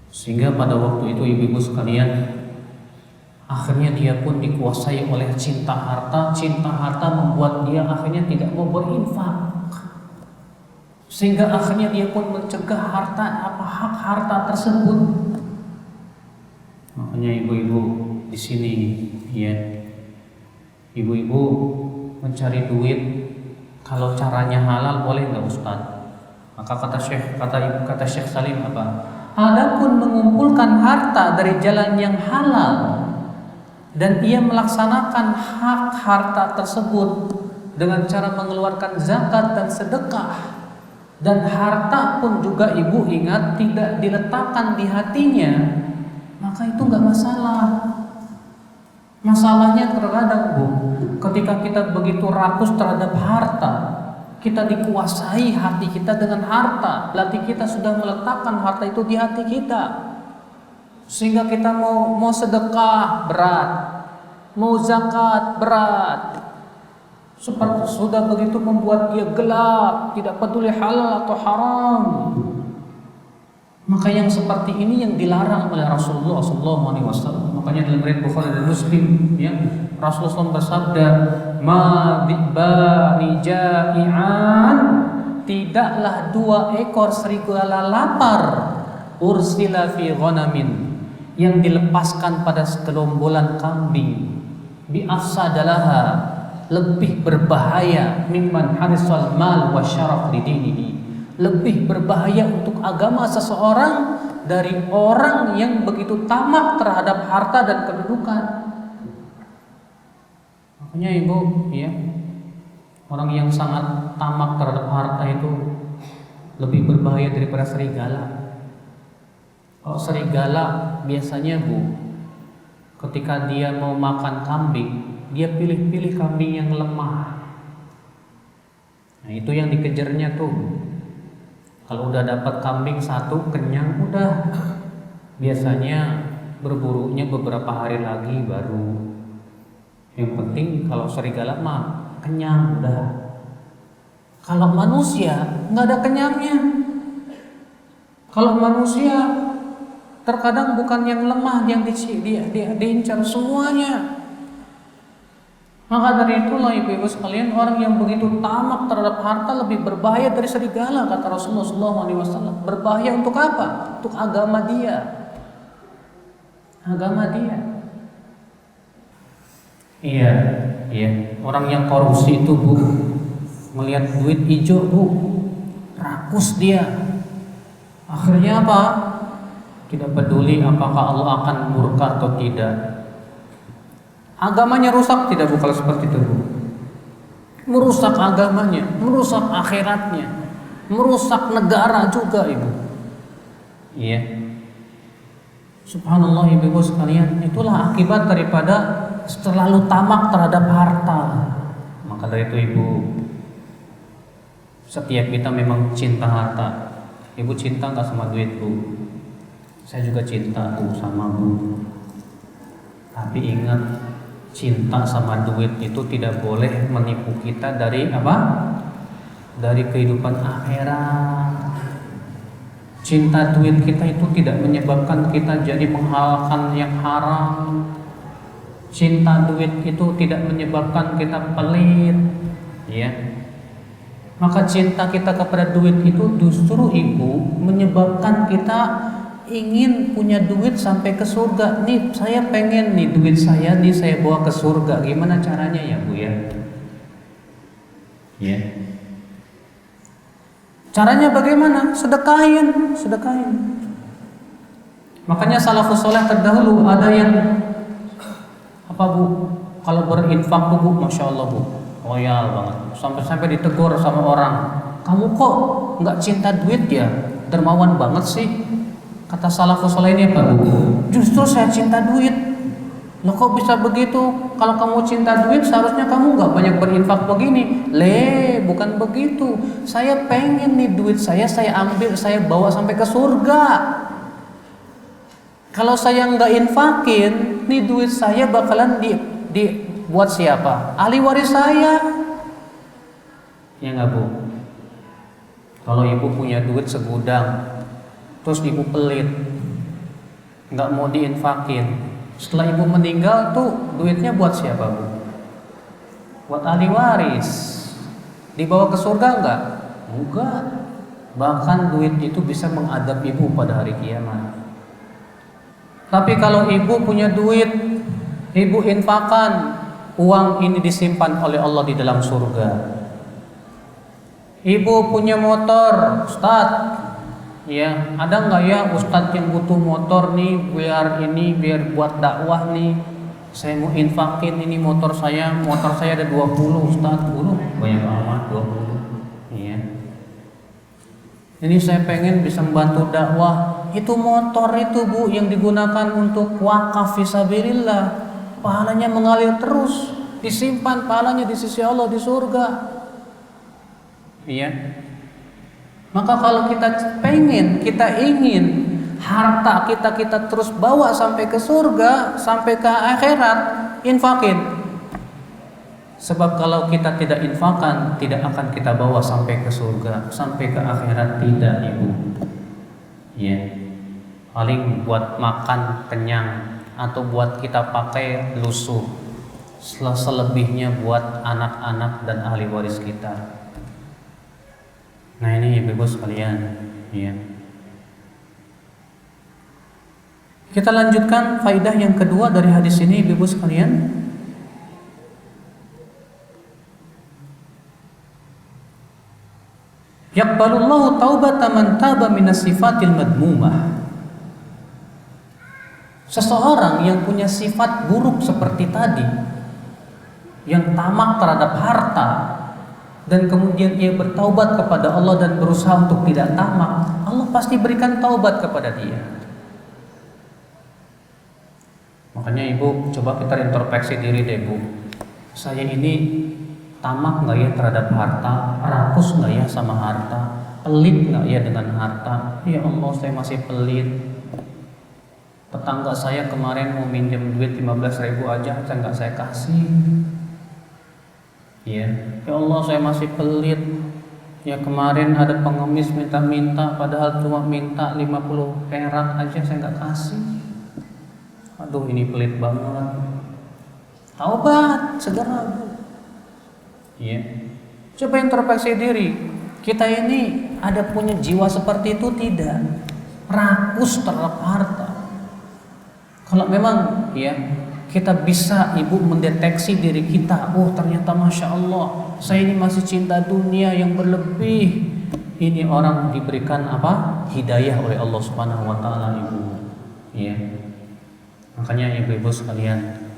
Sehingga pada waktu itu ibu-ibu sekalian, akhirnya dia pun dikuasai oleh cinta harta. Cinta harta membuat dia akhirnya tidak mau berinfak, sehingga akhirnya dia pun mencegah hak harta tersebut. Makanya ibu-ibu di sini, ya, ibu-ibu mencari duit kalau caranya halal boleh nggak Ustaz? Maka kata Syekh Salim apa? Adapun mengumpulkan harta dari jalan yang halal dan ia melaksanakan hak harta tersebut dengan cara mengeluarkan zakat dan sedekah, dan harta pun juga ibu ingat tidak diletakkan di hatinya, maka itu nggak masalah. Masalahnya terkadang bu, ketika kita begitu rakus terhadap harta, kita dikuasai hati kita dengan harta, berarti kita sudah meletakkan harta itu di hati kita, sehingga kita mau sedekah berat, mau zakat berat, seperti sudah begitu membuat dia gelap, tidak peduli halal atau haram. Maka yang seperti ini yang dilarang oleh Rasulullah SAW. Makanya dalam riwayat Bukhari dan Muslim, ya, Rasulullah SAW bersabda, "Ma dhibani ja'ian," tidaklah 2 ekor serigala lapar, ursila fi ghanamin, yang dilepaskan pada sekelombolan kambing, bi afsadalaha, lebih berbahaya, mimman harisal mal wa syaraf lidinihi, lebih berbahaya untuk agama seseorang dari orang yang begitu tamak terhadap harta dan kedudukan. Makanya ibu, ya, orang yang sangat tamak terhadap harta itu lebih berbahaya daripada serigala. Kalau serigala biasanya bu, ketika dia mau makan kambing, dia pilih-pilih kambing yang lemah. Nah itu yang dikejarnya tuh. Kalau udah dapat kambing 1 kenyang, udah biasanya berburunya beberapa hari lagi baru. Yang penting kalau serigala mah kenyang udah. Kalau manusia nggak ada kenyangnya. Kalau manusia terkadang bukan yang lemah yang diincar semuanya. Maka dari itulah ibu-ibu sekalian, orang yang begitu tamak terhadap harta lebih berbahaya dari serigala, kata Rasulullah SAW. Berbahaya untuk apa? Untuk agama dia. Agama dia. Iya. Orang yang korupsi itu bu, melihat duit hijau bu, rakus dia. Akhirnya apa? Tidak peduli apakah Allah akan murka atau tidak. Agamanya rusak tidak Bu kalau seperti itu Bu? Merusak agamanya, merusak akhiratnya, merusak negara juga Ibu. Iya. Subhanallah Ibu sekalian, itulah akibat daripada terlalu tamak terhadap harta. Maka dari itu Ibu, setiap kita memang cinta harta. Ibu cinta gak sama duit Bu? Saya juga cinta Bu sama Bu. Tapi ingat, cinta sama duit itu tidak boleh menipu kita dari apa? Dari kehidupan akhirat. Cinta duit kita itu tidak menyebabkan kita jadi menghalalkan yang haram. Cinta duit itu tidak menyebabkan kita pelit, ya. Maka cinta kita kepada duit itu justru Ibu menyebabkan kita ingin punya duit sampai ke surga. Nih saya pengen nih duit saya nih saya bawa ke surga. Gimana caranya ya Bu ya? Ya. Caranya bagaimana? Sedekahin. Makanya salafus saleh terdahulu ada yang apa Bu? Kalau berinfak tuh Bu, masya Allah Bu, loyal banget. Sampai ditegur sama orang, kamu kok nggak cinta duit ya? Dermawan banget sih. Kata salafus saleh ini apa Bu? Justru saya cinta duit. Loh kok bisa begitu? Kalau kamu cinta duit seharusnya kamu nggak banyak berinfak begini. Bukan begitu. Saya pengen nih duit saya ambil, saya bawa sampai ke surga. Kalau saya nggak infakin, nih duit saya bakalan dibuat siapa? Ahli waris saya. Ya nggak Bu? Kalau Ibu punya duit segudang, terus Ibu pelit, nggak mau diinfakin, setelah Ibu meninggal tuh duitnya buat siapa Bu? Buat ahli waris. Dibawa ke surga enggak? Enggak. Bahkan duit itu bisa mengadab Ibu pada hari kiamat. Tapi kalau Ibu punya duit, Ibu infakkan, uang ini disimpan oleh Allah di dalam surga. Ibu punya motor, Ustaz, ya, ada nggak ya Ustadz yang butuh motor nih biar buat dakwah nih, saya mau infakin ini motor saya ada 20 Ustadz. Banyak amat 20. Iya. Ini saya pengen bisa membantu dakwah. Itu motor itu Bu yang digunakan untuk wakaf fisabilillah, pahalanya mengalir terus, disimpan pahalanya di sisi Allah di surga. Iya. Maka kalau kita ingin harta kita terus bawa sampai ke surga, sampai ke akhirat, infakin. Sebab kalau kita tidak infakan, tidak akan kita bawa sampai ke surga, sampai ke akhirat tidak Ibu. Ya. Paling buat makan kenyang atau buat kita pakai lusuh. Selebihnya buat anak-anak dan ahli waris kita. Nah ini Ibu sekalian, ya. Kita lanjutkan faidah yang kedua dari hadis ini Ibu sekalian. Yaqbalullahu taubata man taba minas sifatil madmumah. Seseorang yang punya sifat buruk seperti tadi, yang tamak terhadap harta, dan kemudian ia bertaubat kepada Allah dan berusaha untuk tidak tamak, Allah pasti berikan taubat kepada dia. Makanya Ibu coba kita introspeksi diri deh Bu. Saya ini tamak nggak ya terhadap harta, rakus nggak ya sama harta, pelit nggak ya dengan harta? Ya Allah, saya masih pelit. Tetangga saya kemarin mau minjem duit 15.000 aja, nggak saya kasih. Ya Allah, saya masih pelit. Ya kemarin ada pengemis minta-minta, padahal cuma minta 50 perak aja saya nggak kasih. Aduh, ini pelit banget. Taubat segera Bu. Ya. Coba introspeksi diri. Kita ini ada punya jiwa seperti itu tidak? Rakus terhadap harta. Kalau memang ya kita bisa Ibu mendeteksi diri kita, oh ternyata Masya Allah, saya ini masih cinta dunia yang berlebih. Ini orang diberikan apa? Hidayah oleh Allah Subhanahu wa taala Ibu. Ya. Makanya Ibu-ibu sekalian,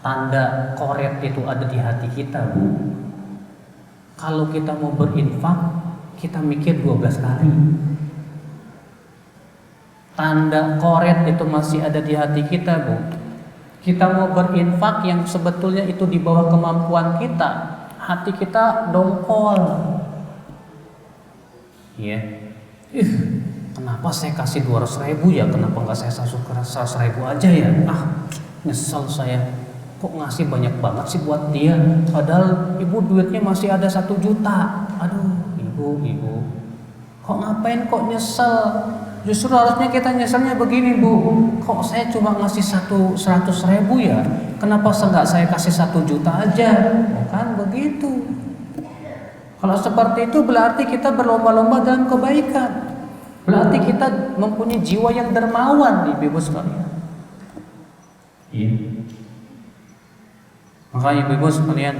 tanda koret itu ada di hati kita, Bu. Kalau kita mau berinfak, kita mikir 12 kali. Tanda koret itu masih ada di hati kita, Bu. Kita mau berinfak yang sebetulnya itu di bawah kemampuan kita, hati kita dongkol. Iya. Kenapa saya kasih 200.000 ya? Kenapa nggak saya 100.000 aja ya? Nyesel saya. Kok ngasih banyak banget sih buat dia? Padahal ibu duitnya masih ada 1 juta. Aduh, ibu. Kok ngapain kok nyesel? Justru harusnya kita nyeselnya begini, Bu. Kok saya cuma ngasih 100.000 ya? Kenapa nggak saya kasih 1 juta aja? Bukan begitu. Kalau seperti itu berarti kita berlomba-lomba dalam kebaikan. Berarti kita mempunyai jiwa yang dermawan, ibu-ibu sekalian. Iya. Maka ibu-ibu sekalian,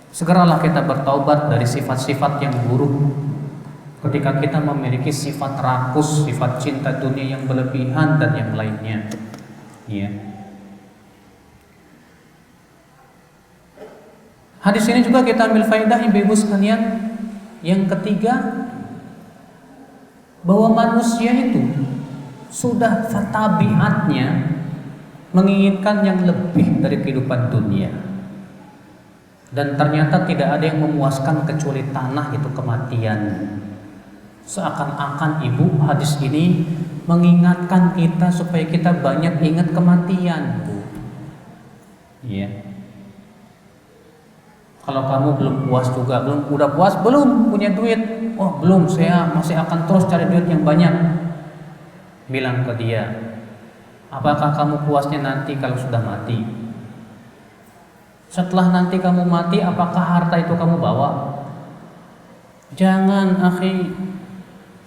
segeralah kita bertaubat dari sifat-sifat yang buruk. Ketika kita memiliki sifat rakus, sifat cinta dunia yang berlebihan dan yang lainnya. Iya. Hadis ini juga kita ambil faedah, ibu-ibu sekalian. Yang ketiga, bahwa manusia itu sudah tabiatnya menginginkan yang lebih dari kehidupan dunia. Dan ternyata tidak ada yang memuaskan kecuali tanah, itu kematian. Seakan-akan ibu, hadis ini mengingatkan kita supaya kita banyak ingat kematian, Bu. Iya. Kalau kamu belum puas juga, udah puas belum punya duit? Oh belum, saya masih akan terus cari duit yang banyak. Bilang ke dia, apakah kamu puasnya nanti kalau sudah mati? Setelah nanti kamu mati, apakah harta itu kamu bawa? Jangan, akhi.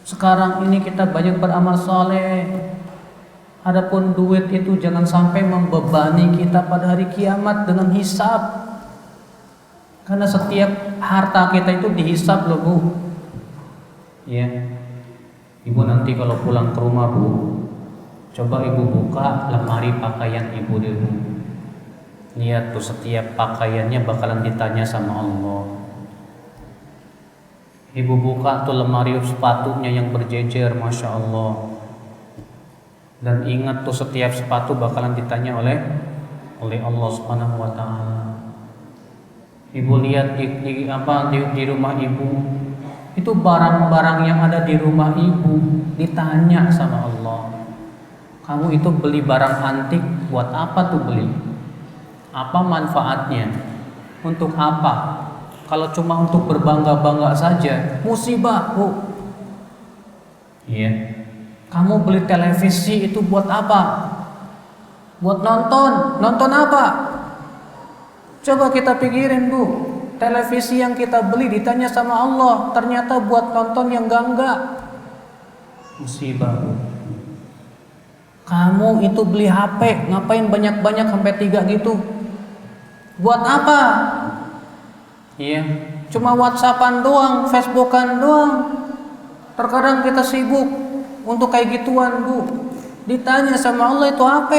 Sekarang ini kita banyak beramal saleh. Adapun duit itu jangan sampai membebani kita pada hari kiamat dengan hisab. Karena setiap harta kita itu dihisab loh, Bu. Ya. Ibu nanti kalau pulang ke rumah, Bu, coba ibu buka lemari pakaian ibu dulu. Lihat tuh, setiap pakaiannya bakalan ditanya sama Allah. Ibu buka tuh lemari sepatunya yang berjejer, Masya Allah. Dan ingat tuh, setiap sepatu bakalan ditanya oleh Allah Subhanahu wa Ta'ala. Ibu lihat di rumah ibu, itu barang-barang yang ada di rumah ibu ditanya sama Allah. Kamu itu beli barang antik buat apa tuh beli? Apa manfaatnya? Untuk apa? Kalau cuma untuk berbangga-bangga saja, musibah, Bu. Iya. Kamu beli televisi itu buat apa? Buat nonton. Nonton apa? Coba kita pikirin, Bu. Televisi yang kita beli ditanya sama Allah, ternyata buat nonton yang enggak. Musibah, Bu. Kamu itu beli HP, ngapain banyak-banyak sampai 3 gitu? Buat apa? Iya, cuma WhatsAppan doang, Facebookan doang. Terkadang kita sibuk untuk kayak gituan, Bu. Ditanya sama Allah itu HP.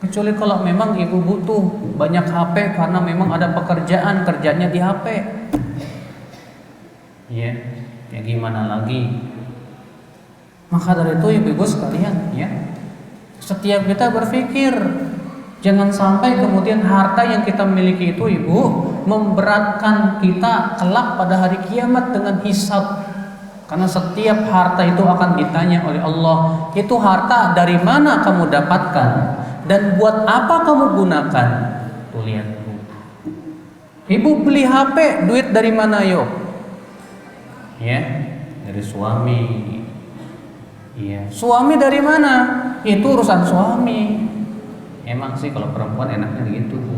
Kecuali kalau memang ibu butuh banyak HP karena memang ada pekerjaan, kerjanya di HP. Iya, ya gimana lagi? Maka dari itu ibu-ibu sekalian, ya, setiap kita berpikir jangan sampai kemudian harta yang kita miliki itu, ibu, memberatkan kita kelak pada hari kiamat dengan hisab. Karena setiap harta itu akan ditanya oleh Allah, itu harta dari mana kamu dapatkan dan buat apa kamu gunakan? Tuh lihat, Bu. Ibu beli HP, duit dari mana yo? Ya, dari suami. Iya. Suami dari mana? Itu urusan suami. Emang sih kalau perempuan enaknya gitu, Bu.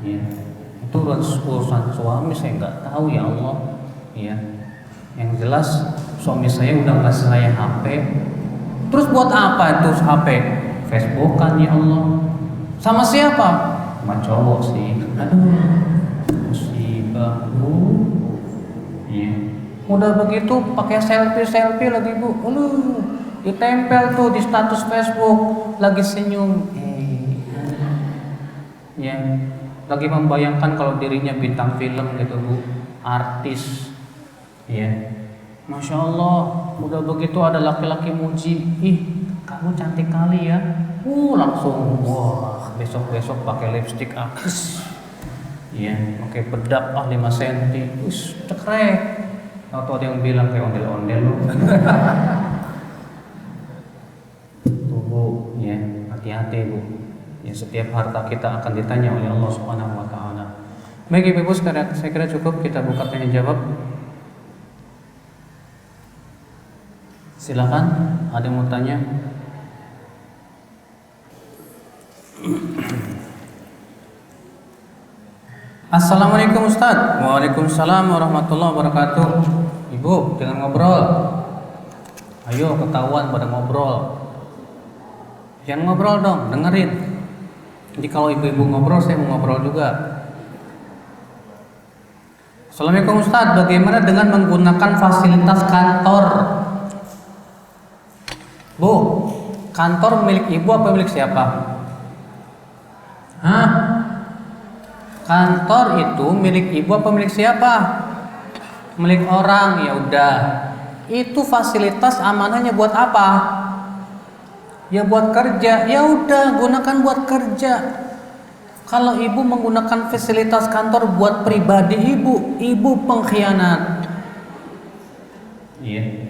Ya. Itu urusan suami, saya nggak tahu ya Allah. Ya. Yang jelas suami saya udah ngasih saya HP. Terus buat apa itu HP? Facebook kan ya Allah. Sama siapa? Sama cowok sih. Aduh, musibah, Bu. Iya. Udah begitu pakai selfie lagi, Bu. Ditempel tuh di status Facebook lagi senyum. ya lagi membayangkan kalau dirinya bintang film gitu Bu, artis, ya Masya Allah, udah begitu ada laki-laki muji, ih kamu cantik kali ya, langsung wah besok-besok pakai lipstik ya pakai bedak 5 cm, cekrek, atau ada yang bilang kayak ondel-ondel lu. Tuh Bu, ya hati-hati Bu. Ya, setiap harta kita akan ditanya oleh Allah Subhanahu wa taala. Baik Ibu sekalian, saya kira cukup kita buka tanya jawab. Silakan, ada yang mau tanya? Assalamualaikum Ustaz. Waalaikumsalam warahmatullahi wabarakatuh. Ibu, jangan ngobrol. Ayo ketahuan pada ngobrol. Jangan ngobrol dong, dengerin. Jadi kalau ibu-ibu ngobrol, saya mau ngobrol juga. Assalamualaikum Ustaz, bagaimana dengan menggunakan fasilitas kantor? Bu, kantor milik ibu apa milik siapa? Hah? Kantor itu milik ibu apa milik siapa? Milik orang, ya udah. Itu fasilitas amanahnya buat apa? Ya buat kerja, ya udah gunakan buat kerja. Kalau ibu menggunakan fasilitas kantor buat pribadi ibu pengkhianat. Iya.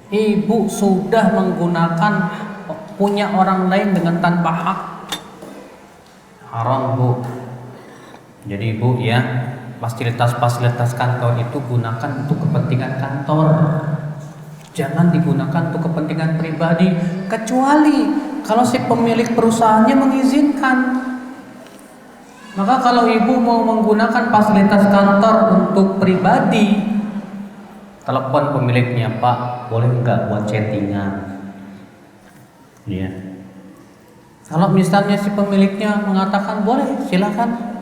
Ibu sudah menggunakan punya orang lain dengan tanpa hak. Haram Bu. Jadi ibu ya, fasilitas kantor itu gunakan untuk kepentingan kantor. Jangan digunakan untuk kepentingan pribadi, kecuali kalau si pemilik perusahaannya mengizinkan. Maka kalau ibu mau menggunakan fasilitas kantor untuk pribadi, telepon pemiliknya, Pak, boleh nggak buat chattingan? Ya. Kalau misalnya si pemiliknya mengatakan boleh, silakan.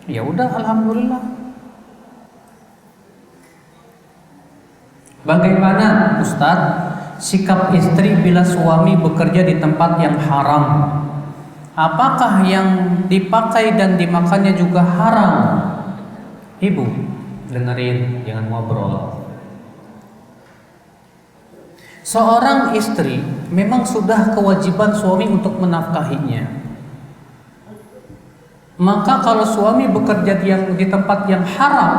Ya udah, alhamdulillah. Bagaimana Ustadz sikap istri bila suami bekerja di tempat yang haram? Apakah yang dipakai dan dimakannya juga haram? Ibu, dengerin, jangan ngobrol. Seorang istri memang sudah kewajiban suami untuk menafkahinya. Maka kalau suami bekerja di tempat yang haram,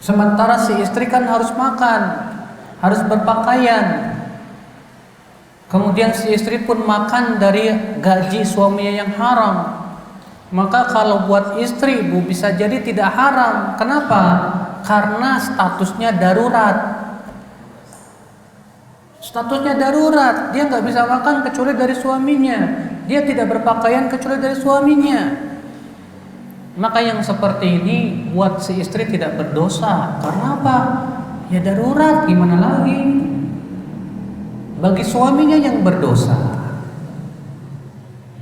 sementara si istri kan harus makan, harus berpakaian. Kemudian si istri pun makan dari gaji suaminya yang haram. Maka kalau buat istri Bu bisa jadi tidak haram. Kenapa? Karena statusnya darurat. Statusnya darurat, dia nggak bisa makan kecuali dari suaminya. Dia tidak berpakaian kecuali dari suaminya. Maka yang seperti ini buat si istri tidak berdosa. Karena apa? Ya darurat, gimana lagi? Bagi suaminya yang berdosa.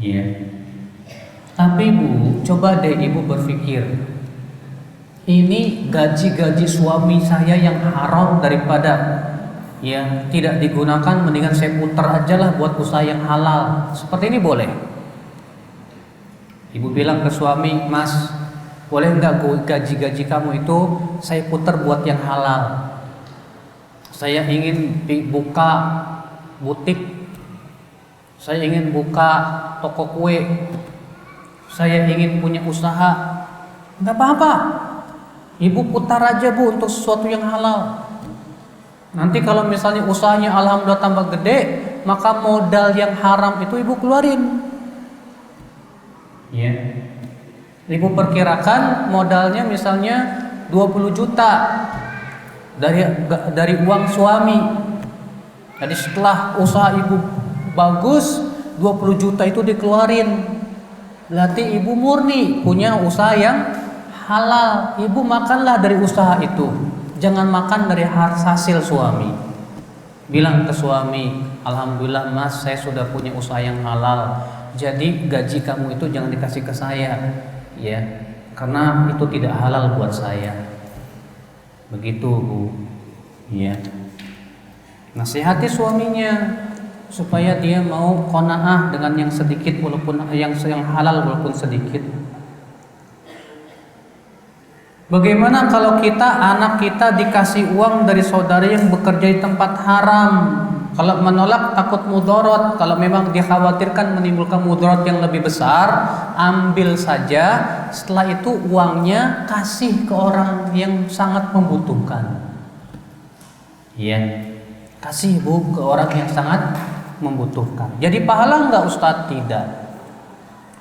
Iya. Tapi Bu, coba deh ibu berpikir. Ini gaji-gaji suami saya yang haram daripada ya tidak digunakan, mendingan saya putar aja lah buat usaha yang halal. Seperti ini boleh? Ibu bilang ke suami, Mas, boleh nggak gaji-gaji kamu itu saya putar buat yang halal? Saya ingin buka butik, saya ingin buka toko kue, saya ingin punya usaha. Nggak apa-apa, ibu putar aja Bu untuk sesuatu yang halal. Nanti kalau misalnya usahanya alhamdulillah tambah gede, maka modal yang haram itu ibu keluarin. Ya. Ibu perkirakan modalnya misalnya 20 juta dari uang suami. Jadi setelah usaha ibu bagus, 20 juta itu dikeluarin. Berarti ibu murni punya usaha yang halal. Ibu makanlah dari usaha itu. Jangan makan dari hasil suami. Bilang ke suami, alhamdulillah Mas, saya sudah punya usaha yang halal. Jadi gaji kamu itu jangan dikasih ke saya, ya, karena itu tidak halal buat saya. Begitu Bu, ya. Nasihati suaminya supaya dia mau qanaah dengan yang sedikit walaupun yang halal walaupun sedikit. Bagaimana kalau anak kita dikasih uang dari saudara yang bekerja di tempat haram? Kalau menolak takut mudarat, kalau memang dikhawatirkan menimbulkan mudarat yang lebih besar, ambil saja. Setelah itu uangnya kasih ke orang yang sangat membutuhkan. Iya, kasih Bu ke orang yang sangat membutuhkan. Jadi pahala enggak Ustaz? Tidak.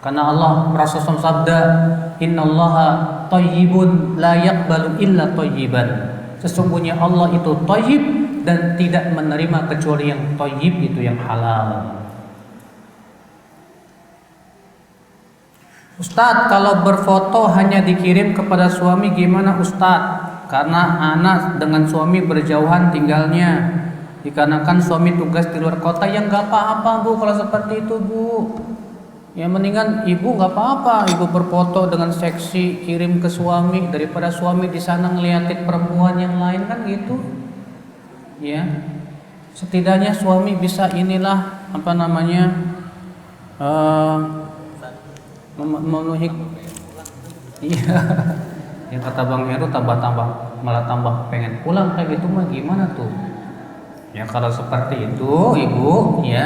Karena Rasulullah sabda, "Innallaha thayyibun la yaqbalu illa thayyiban." Sesungguhnya Allah itu thayyib dan tidak menerima kecuali yang thayyib, itu yang halal. Ustaz, kalau berfoto hanya dikirim kepada suami gimana Ustaz? Karena anak dengan suami berjauhan tinggalnya. Dikarenakan suami tugas di luar kota, ya nggak apa-apa Bu kalau seperti itu Bu. Ya mendingan ibu nggak apa-apa, ibu berfoto dengan seksi kirim ke suami daripada suami di sana ngeliatin perempuan yang lain, kan gitu. Ya, setidaknya suami bisa memenuhi. Iya, yang kata Bang Heru malah tambah pengen pulang kayak gitu mah gimana tuh? Ya kalau seperti itu ibu, ya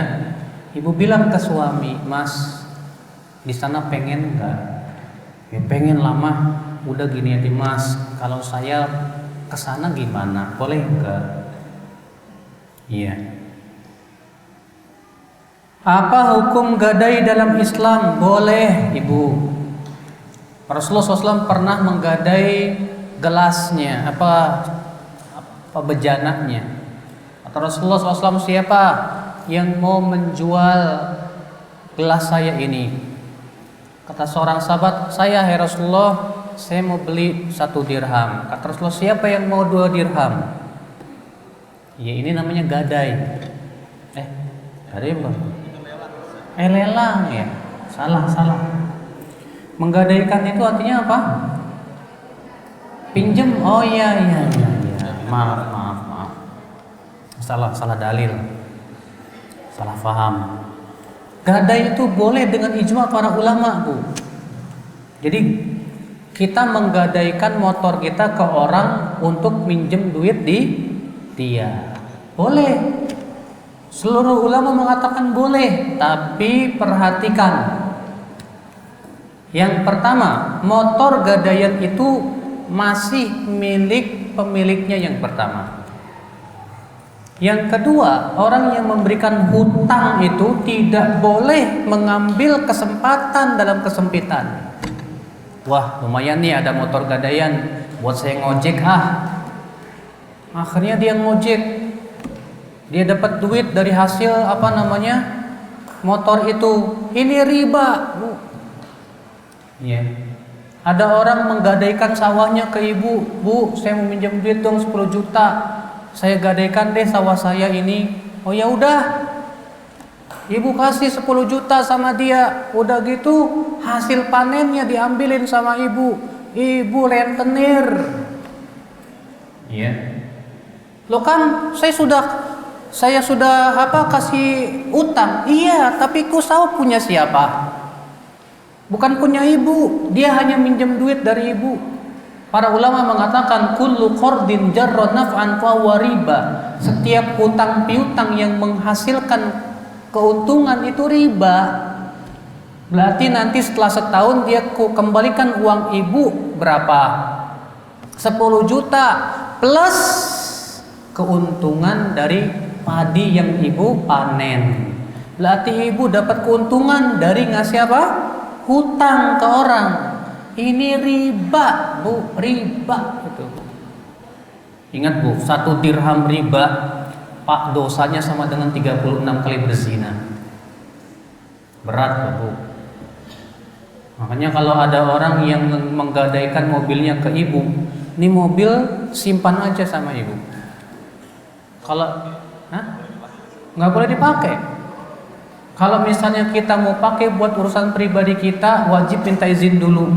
ibu bilang ke suami, Mas di sana pengen nggak? Ya pengen lama. Udah gini aja Mas, kalau saya kesana gimana? Boleh nggak? Iya. Apa hukum gadai dalam Islam? Boleh Ibu. Rasulullah SAW pernah menggadai gelasnya, apa bejananya. Kata Rasulullah SAW, siapa yang mau menjual gelas saya ini? Kata seorang sahabat, saya hai Rasulullah, saya mau beli 1 dirham. Kata Rasulullah, siapa yang mau 2 dirham? Ya ini namanya gadai. Gadai apa? Lelang ya. Salah. Menggadaikan itu artinya apa? Pinjem. Oh iya. Maaf. Salah dalil. Salah paham. Gadai itu boleh dengan ijma para ulama, Bu. Jadi kita menggadaikan motor kita ke orang untuk minjem duit di dia. Boleh. Seluruh ulama mengatakan boleh, tapi perhatikan. Yang pertama, motor gadaian itu masih milik pemiliknya yang pertama. Yang kedua, orang yang memberikan hutang itu tidak boleh mengambil kesempatan dalam kesempitan. Wah, lumayan nih ada motor gadaian, buat saya ngojek Akhirnya dia ngojek. Dia dapat duit dari hasil motor itu. Ini riba, Bu. Iya. Ada orang menggadaikan sawahnya ke ibu, Bu, saya mau minjem duit dong 10 juta. Saya gadaikan deh sawah saya ini. Oh ya udah, ibu kasih 10 juta sama dia. Udah gitu hasil panennya diambilin sama ibu. Ibu rentenir. Iya. Lo kan saya sudah kasih utang. Iya, tapi ku tahu punya siapa? Bukan punya ibu. Dia hanya minjem duit dari ibu. Para ulama mengatakan kullu qardin jarra naf'an fa huwa riba. Setiap hutang piutang yang menghasilkan keuntungan itu riba. Berarti nanti setelah setahun dia kembalikan uang ibu berapa? 10 juta plus keuntungan dari padi yang ibu panen. Berarti ibu dapat keuntungan dari ngasih apa? Hutang ke orang. Ini riba, Bu, riba itu. Ingat Bu, 1 dirham riba, Pak, dosanya sama dengan 36 kali berzina. Berat, Bu. Makanya kalau ada orang yang menggadaikan mobilnya ke ibu, ini mobil simpan aja sama ibu. Kalau nggak boleh dipakai. Kalau misalnya kita mau pakai buat urusan pribadi kita, wajib minta izin dulu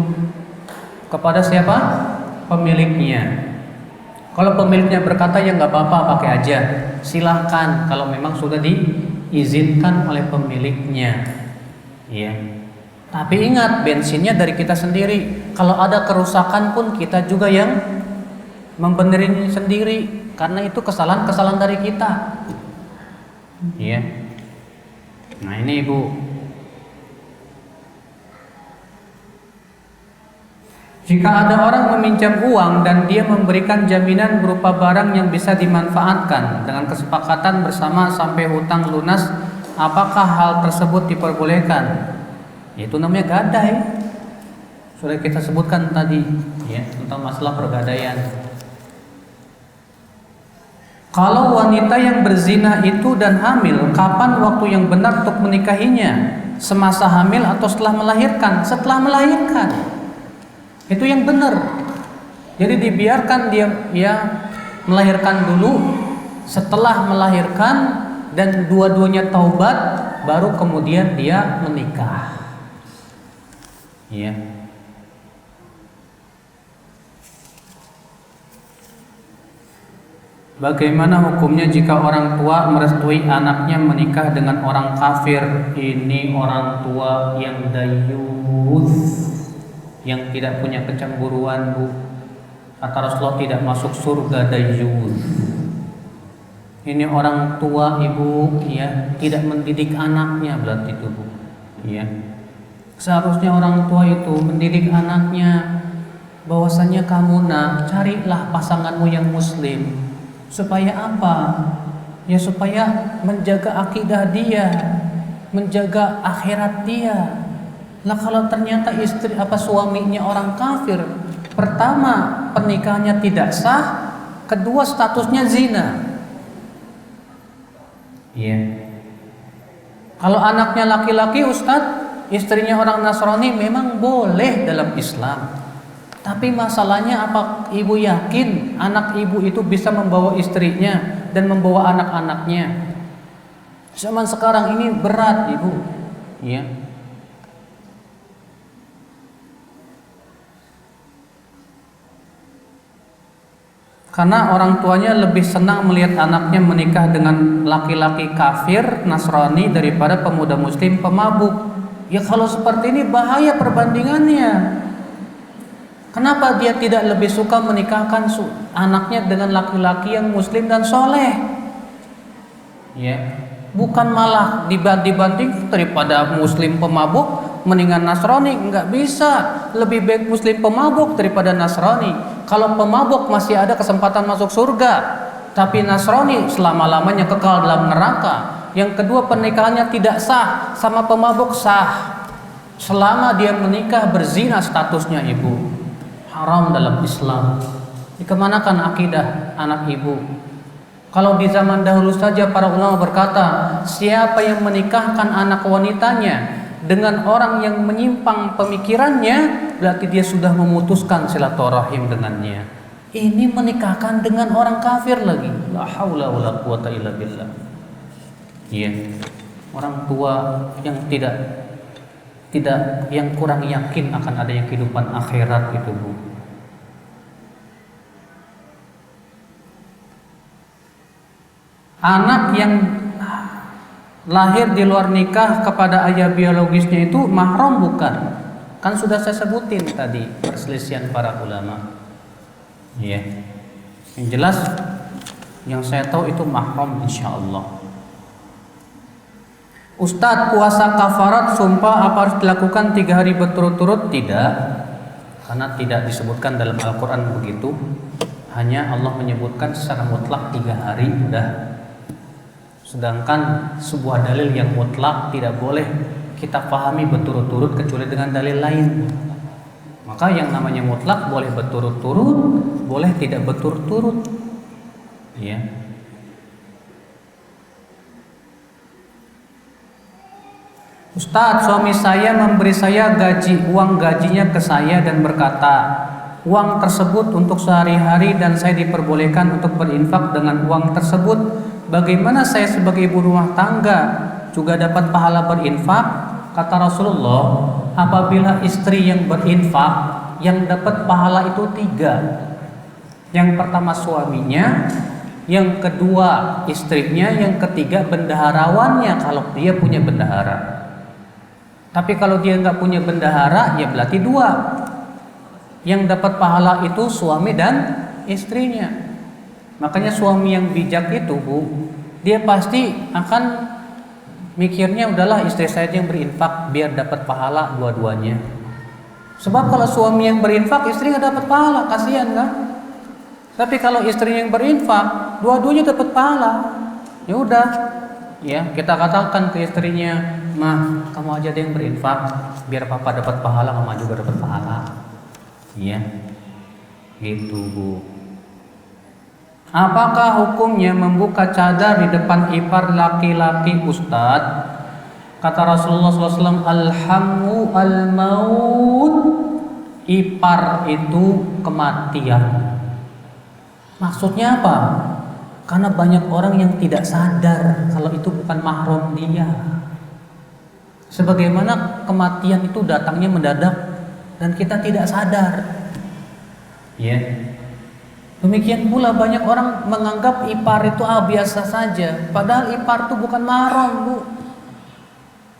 kepada siapa? Pemiliknya. Kalau pemiliknya berkata ya nggak apa-apa, pakai aja. Silahkan kalau memang sudah diizinkan oleh pemiliknya. Ya. Tapi ingat, bensinnya dari kita sendiri. Kalau ada kerusakan pun kita juga yang membenerin sendiri, karena itu kesalahan-kesalahan dari kita. Ya. Nah, ini Ibu. Jika ada orang meminjam uang dan dia memberikan jaminan berupa barang yang bisa dimanfaatkan dengan kesepakatan bersama sampai hutang lunas, apakah hal tersebut diperbolehkan? Itu namanya gadai. Sudah kita sebutkan tadi, ya, tentang masalah pergadaian. Kalau wanita yang berzina itu dan hamil, kapan waktu yang benar untuk menikahinya? Semasa hamil atau setelah melahirkan? Setelah melahirkan. Itu yang benar. Jadi dibiarkan dia melahirkan dulu, setelah melahirkan dan dua-duanya taubat, baru kemudian dia menikah. Ya. Bagaimana hukumnya jika orang tua merestui anaknya menikah dengan orang kafir? Ini orang tua yang dayus, yang tidak punya kecemburuan, Bu. Kata Rasulullah, tidak masuk surga dayus. Ini orang tua, Ibu, ya, tidak mendidik anaknya, berarti itu, Bu. Ya. Seharusnya orang tua itu mendidik anaknya bahwasanya kamu carilah pasanganmu yang muslim. Supaya apa? Ya supaya menjaga akidah dia, menjaga akhirat dia. Nah, kalau ternyata suaminya orang kafir, pertama pernikahannya tidak sah, kedua statusnya zina. Iya. Kalau anaknya laki-laki, Ustadz, istrinya orang Nasrani, memang boleh dalam Islam. Tapi masalahnya, apa ibu yakin anak ibu itu bisa membawa istrinya dan membawa anak-anaknya? Zaman sekarang ini berat, Ibu. Iya. Karena orang tuanya lebih senang melihat anaknya menikah dengan laki-laki kafir Nasrani daripada pemuda muslim pemabuk. Ya kalau seperti ini bahaya perbandingannya. Kenapa dia tidak lebih suka menikahkan anaknya dengan laki-laki yang muslim dan soleh? Ya, bukan malah dibanding daripada muslim pemabuk mendingan Nasrani. Enggak bisa, lebih baik muslim pemabuk daripada Nasrani. Kalau pemabuk masih ada kesempatan masuk surga, tapi Nasrani selama-lamanya kekal dalam neraka. Yang kedua, pernikahannya tidak sah, sama pemabuk sah selama dia menikah berzina statusnya, Ibu. Haram dalam Islam. Dikemanakan akidah anak ibu? Kalau di zaman dahulu saja para ulama berkata, siapa yang menikahkan anak wanitanya dengan orang yang menyimpang pemikirannya, berarti dia sudah memutuskan silaturahim dengannya. Ini menikahkan dengan orang kafir lagi. La haula wala quwata illa billah. Iya. Orang tua yang tidak yang kurang yakin akan adanya kehidupan akhirat itu, Bu. Anak yang lahir di luar nikah kepada ayah biologisnya itu mahram bukan? Kan sudah saya sebutin tadi perselisihan para ulama. Iya. Yang jelas yang saya tahu itu mahram insyaallah. Ustadz, puasa kafarat sumpah apa harus dilakukan 3 hari berturut-turut? Tidak, karena tidak disebutkan dalam Al-Quran begitu. Hanya Allah menyebutkan secara mutlak 3 hari udah. Sedangkan sebuah dalil yang mutlak tidak boleh kita pahami berturut-turut kecuali dengan dalil lain. Maka yang namanya mutlak boleh berturut-turut, boleh tidak berturut-turut. Ya. Ustadz, suami saya memberi saya uang gajinya ke saya dan berkata, uang tersebut untuk sehari-hari dan saya diperbolehkan untuk berinfak dengan uang tersebut. Bagaimana saya sebagai ibu rumah tangga juga dapat pahala berinfak? Kata Rasulullah, apabila istri yang berinfak, yang dapat pahala itu 3. Yang pertama suaminya, yang kedua istrinya, yang ketiga bendaharawannya kalau dia punya bendahara. Tapi kalau dia nggak punya bendahara, ya berarti dua. Yang dapat pahala itu suami dan istrinya. Makanya suami yang bijak itu, Bu, dia pasti akan mikirnya udahlah istri saya yang berinfak biar dapat pahala dua-duanya. Sebab kalau suami yang berinfak, istri nggak dapat pahala, kasihan kan? Tapi kalau istri yang berinfak, dua-duanya dapat pahala. Ya udah, ya kita katakan ke istrinya, "Mah, kamu aja deh yang berinfak, biar papa dapat pahala, mama juga dapat pahala." Ya, gitu Bu. Apakah hukumnya membuka cadar di depan ipar laki-laki, Ustadz? Kata Rasulullah SAW, "Alhamu al-maut." Ipar itu kematian. Maksudnya apa? Karena banyak orang yang tidak sadar kalau itu bukan mahram dia. Sebagaimana kematian itu datangnya mendadak dan kita tidak sadar. Ya. Demikian pula banyak orang menganggap ipar itu biasa saja, padahal ipar itu bukan mahram, Bu.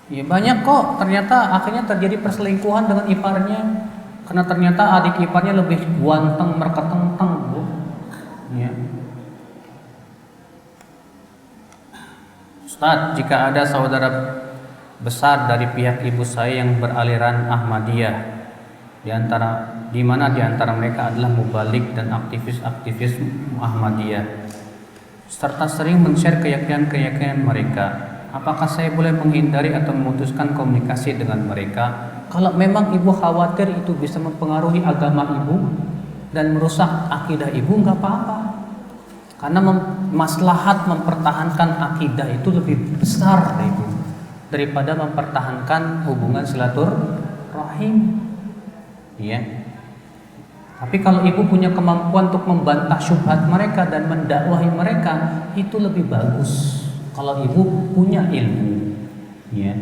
Ya banyak kok ternyata akhirnya terjadi perselingkuhan dengan iparnya karena ternyata adik iparnya lebih ganteng merketeng-teng, Bu. Ya. Ustaz, jika ada saudara besar dari pihak ibu saya yang beraliran Ahmadiyah, di mana di antara mereka adalah mubalik dan aktivis-aktivis Ahmadiyah, serta sering men-share keyakinan-keyakinan mereka, apakah saya boleh menghindari atau memutuskan komunikasi dengan mereka? Kalau memang ibu khawatir itu bisa mempengaruhi agama ibu dan merusak akidah ibu, nggak apa-apa. Karena maslahat mempertahankan akidah itu lebih besar ibu daripada mempertahankan hubungan silaturahim. Ya. Tapi kalau ibu punya kemampuan untuk membantah syubhat mereka dan mendakwahi mereka, itu lebih bagus. Kalau ibu punya ilmu. Ya.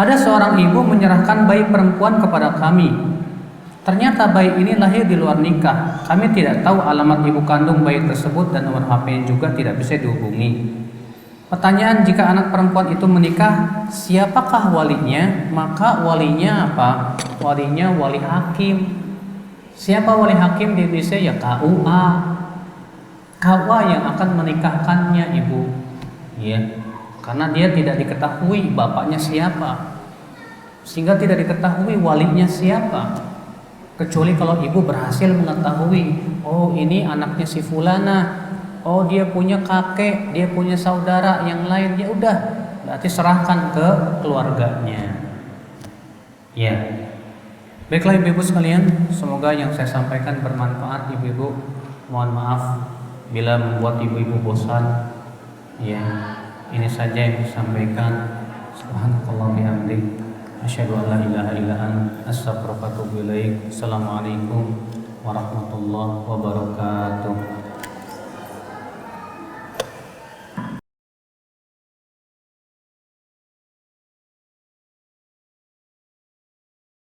Ada seorang ibu menyerahkan bayi perempuan kepada kami. Ternyata bayi ini lahir di luar nikah. Kami tidak tahu alamat ibu kandung bayi tersebut dan nomor HP juga tidak bisa dihubungi. Pertanyaan, jika anak perempuan itu menikah, siapakah walinya? Maka walinya apa? Walinya wali hakim. Siapa wali hakim di Indonesia? Ya KUA. KUA yang akan menikahkannya ibu. Ya. Karena dia tidak diketahui bapaknya siapa. Sehingga tidak diketahui walinya siapa. Kecuali kalau ibu berhasil mengetahui, oh ini anaknya si fulana, oh dia punya kakek, dia punya saudara yang lain, ya udah, berarti serahkan ke keluarganya. Ya, baiklah ibu-ibu sekalian, semoga yang saya sampaikan bermanfaat ibu-ibu. Mohon maaf bila membuat ibu-ibu bosan. Ya, ini saja yang saya sampaikan. Subhanallah bihamdik. Asyhadu an la ilaha illa anta astaghfiruka wa atubu ilaik. Assalamualaikum warahmatullahi wabarakatuh.